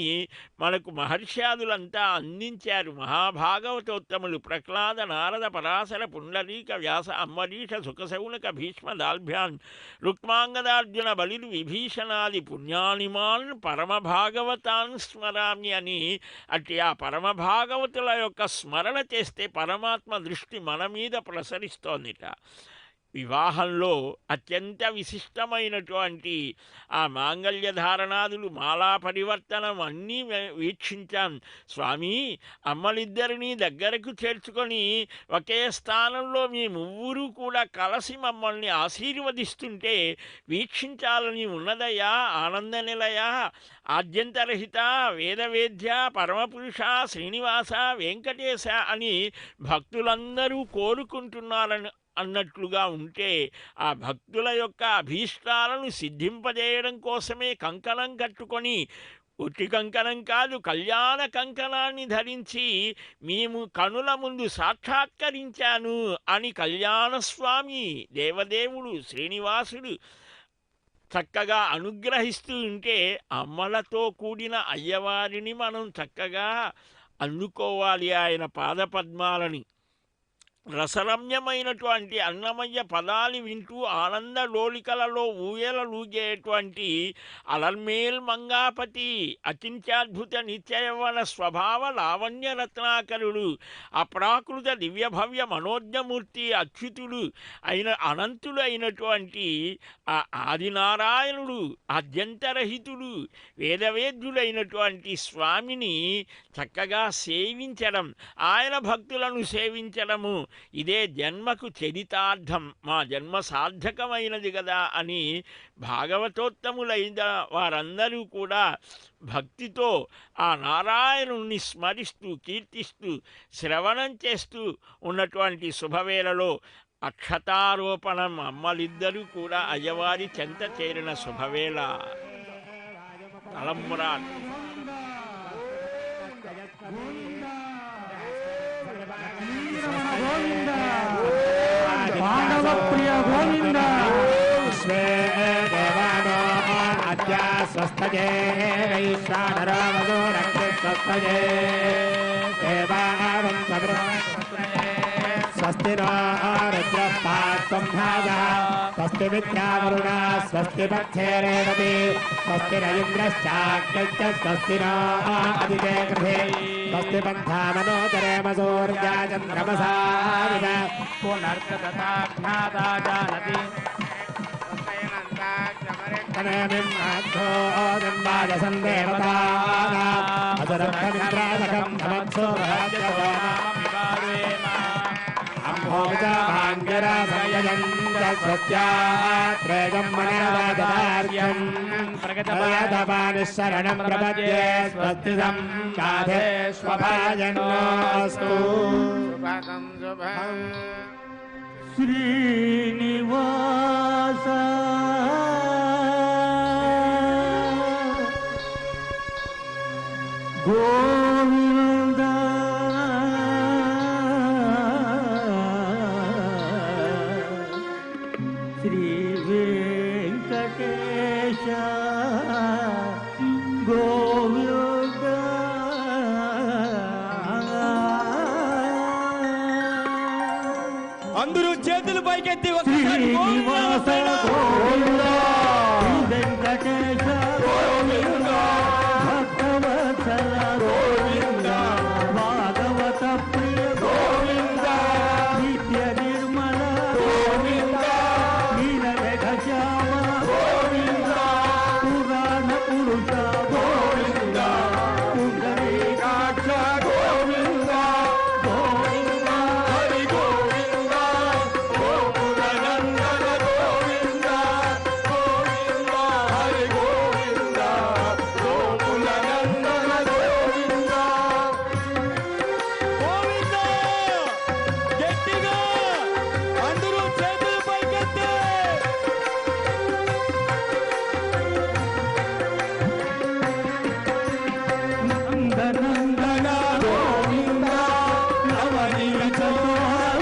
S7: మనకు మహర్షాదులంతా అందించారు. మహాభాగవతోత్తములు ప్రహ్లాద నారద పరాశర పుండరీక వ్యాస అంబరీష సుఖశౌనక భీష్మ దాల్భ్యాన్ రుక్మాంగదార్జున బలిరు విభీషణాది పుణ్యానిమాన్ పరమభాగవతాన్ స్మరామి అని అట్టి ఆ పరమభాగవతుల యొక్క స్మరణ చేస్తే పరమాత్మ దృష్టి మన మీద ప్రసరిస్తోందిట. వివాహంలో అత్యంత విశిష్టమైనటువంటి ఆ మాంగళ్య ధారణాదులు మాలా పరివర్తనం అన్నీ వీక్షించాం. స్వామి అమ్మలిద్దరినీ దగ్గరకు చేర్చుకొని ఒకే స్థానంలో మీ ముగ్గురు కూడా కలిసి మమ్మల్ని ఆశీర్వదిస్తుంటే వీక్షించాలని ఉన్నదయ్యా. ఆనంద నిలయ ఆద్యంతరహిత వేదవేద్య పరమపురుష శ్రీనివాస వెంకటేశ అని భక్తులందరూ కోరుకుంటున్నారని అన్నట్లుగా ఉంటే ఆ భక్తుల యొక్క అభీష్టాలను సిద్ధింపజేయడం కోసమే కంకణం కట్టుకొని, ఒట్టి కంకణం కాదు కళ్యాణ కంకణాన్ని ధరించి మేము కనుల ముందు సాక్షాత్కరించాను అని కళ్యాణస్వామి దేవదేవుడు శ్రీనివాసుడు చక్కగా అనుగ్రహిస్తూ ఉంటే అమ్మలతో కూడిన అయ్యవారిని మనం చక్కగా అందుకోవాలి ఆయన పాదపద్మాలని. రసరమ్యమైనటువంటి అన్నమయ్య పదాలు వింటూ ఆనంద లోలికలలో ఊయలలూగేటువంటి అలర్మేల్ మంగాపతి అచింత్యాద్భుత నిత్యయవన స్వభావ లావణ్య రత్నాకరుడు అప్రాకృత దివ్యభవ్య మనోజ్ఞమూర్తి అచ్యుతుడు అయిన అనంతుడు అయినటువంటి ఆ ఆదినారాయణుడు ఆద్యంతరహితుడు వేదవేద్యుడైనటువంటి స్వామిని చక్కగా సేవించడం, ఆయన భక్తులను సేవించడము ఇదే జన్మకు చరితార్థం, మా జన్మ సార్థకమైనది కదా అని భాగవతోత్తములైన వారందరూ కూడా భక్తితో ఆ నారాయణుణ్ణి స్మరిస్తూ కీర్తిస్తూ శ్రవణం చేస్తూ ఉన్నటువంటి శుభవేళలో అక్షతారోపణం అమ్మలిద్దరూ కూడా అయ్యవారి చెంత చేరిన శుభవేళ. తలంబ్రాలు
S2: గోవింద మానవ ప్రియ గోవింద స్వే దేవానో అద్య స్వస్థజే వైశ్వానరామదో రక్త స్వస్థజే దేవావం స్వస్తి రుద్ర పాత్సంభాగ స్వస్తి విద్యావరుణ స్వస్తి పక్షేరేవతి స్వస్తి రవీంద్రశ్చాగ్ఞ స్వస్తి అదితే కృతే స్వస్తి పంథామనోదరేమ సూర్యాచంద్రమసా పునర్దతాజ్ఞాతా జానతి శరణం ప్రపద్యే స్వస్తి సంకాధే స్వభాజన్నోస్తు
S1: శుభం శుభం
S2: శ్రీనివాస గోవింద శ్రీ వెంకటేశ గోవింద
S8: అందరూ చేతులు పైకెత్తి
S2: శ్రీనివాస గోవింద వెంకటేశ గోవింద భక్తవత్సల గోవింద భాగవత ప్రియ గోవింద నిత్య నిర్మల గోవింద నీలమేఘ శ్యామ గోవింద పురాణ పురుష గోవింద పుండరీకాక్ష గోవింద గోవింద హరి గోవింద గోకులనందన గోవింద గోవింద హరి గోవింద గోకులనందన గోవింద
S8: గోవింద గట్టిగా అందరూ చేతులు పైకెత్తి
S2: నందనందన గోవింద నవనీత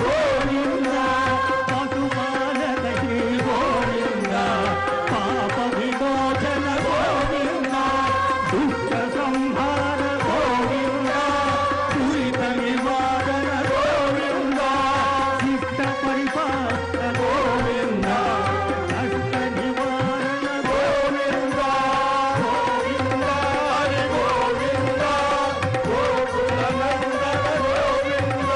S2: గోవింద పశుపాలక శ్రీ గోవింద పాప విమోచన గోవింద దుఃఖ సంహార గోవింద దురిత నివారణ గోవింద శిష్ట పరిపాలన గోవింద కష్ట నివారణ గోవింద గోవింద హరి గోవింద గోకులనందన గోవింద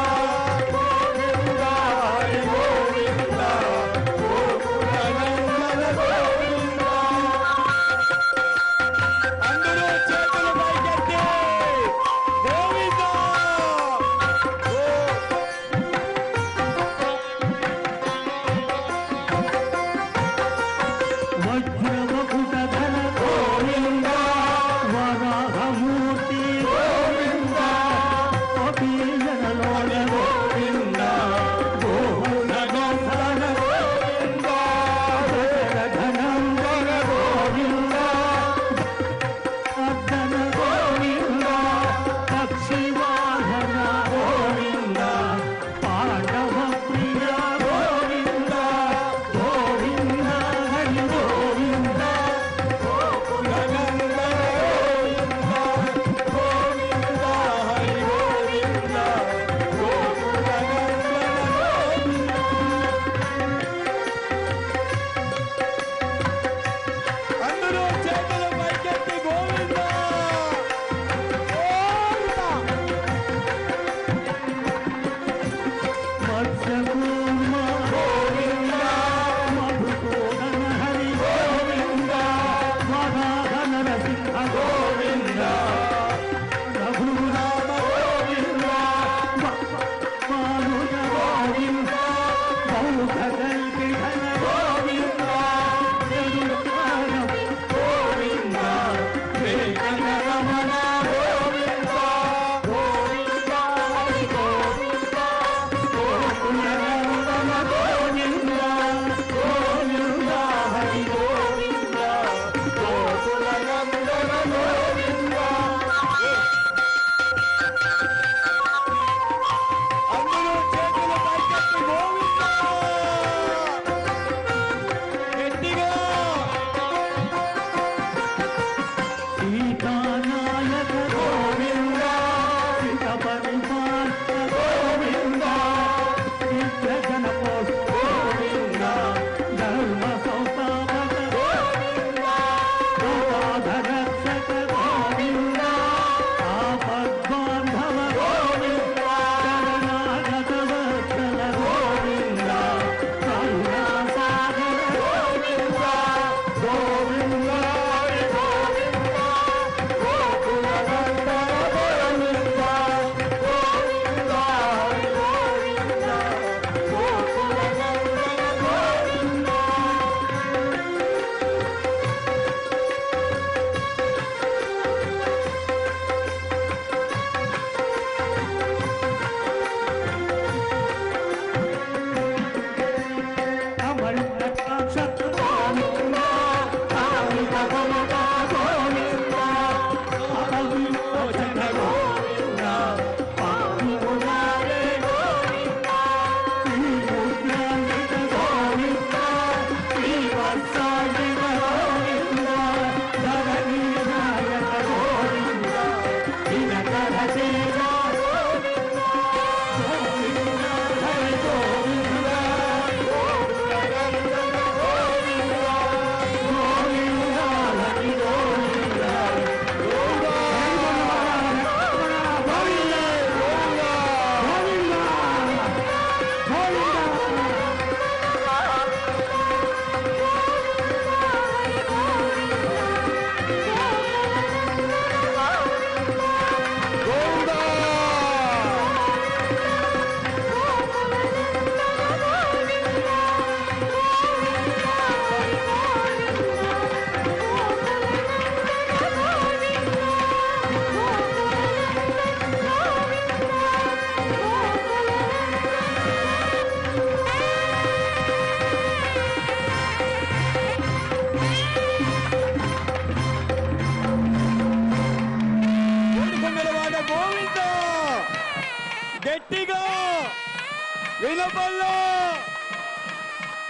S8: వినపల్లా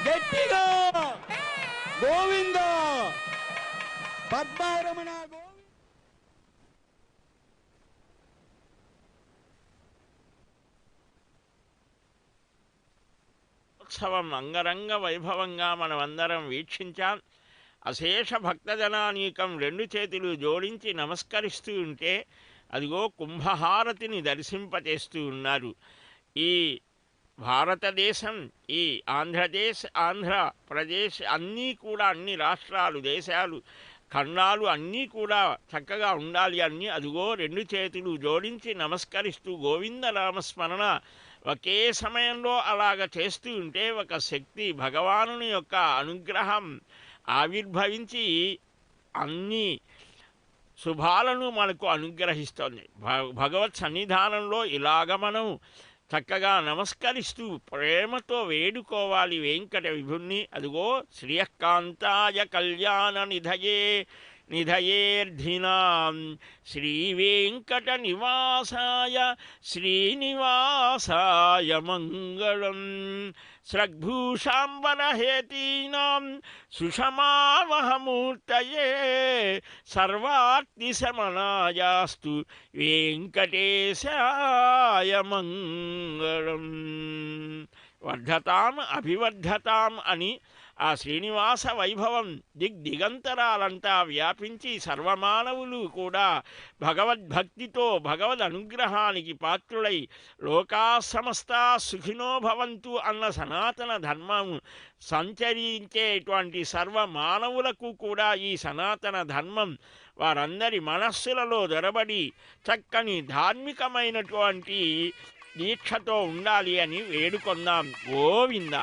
S8: గట్టిగా గోవింద పద్మారమణ
S7: ఉత్సవం అంగరంగ వైభవంగా మనమందరం వీక్షించాం. అశేష భక్తజనానీకం రెండు చేతులు జోడించి నమస్కరిస్తూ ఉంటే అదిగో కుంభహారతిని దర్శింపచేస్తూ ఉన్నారు. ఈ భారతదేశం, ఈ ఆంధ్రప్రదేశ్ అన్నీ కూడా, అన్ని రాష్ట్రాలు, దేశాలు, ఖండాలు అన్నీ కూడా చక్కగా ఉండాలి అని అదిగో రెండు చేతులు జోడించి నమస్కరిస్తూ గోవింద నామస్మరణ ఒకే సమయంలో అలాగ చేస్తూ ఉంటే ఒక శక్తి, భగవానుని యొక్క అనుగ్రహం ఆవిర్భవించి అన్ని శుభాలను మనకు అనుగ్రహిస్తోంది. భగవత్ సన్నిధానంలో ఇలాగ మనం చక్కగా నమస్కరిస్తూ ప్రేమతో వేడుకోవాలి వెంకట విభుణ్ణి. అదిగో శ్రీయకాంతాయ కళ్యాణ నిధయేర్ధినాం శ్రీవేంకట నివాసాయ శ్రీనివాసాయ మంగళం. స్రగ్భూషాంబరహేతీనాం సుషమావహమూర్తయే సర్వార్తిశమనాయాస్తు వెంకటేశాయ మంగళం. వర్ధతాం అభివర్ధతాం అని ఆ శ్రీనివాస వైభవం దిగంతరాలంతా వ్యాపించి సర్వమానవులు కూడా భగవద్భక్తితో భగవద్ అనుగ్రహానికి పాత్రులై లోకా సమస్తా సుఖినో భవంతు అన్న సనాతన ధర్మము సంచరించేటువంటి సర్వమానవులకు కూడా ఈ సనాతన ధర్మం వారందరి మనస్సులలో దొరబడి చక్కని ధార్మికమైనటువంటి దీక్షతో ఉండాలి అని వేడుకొందాం. గోవింద.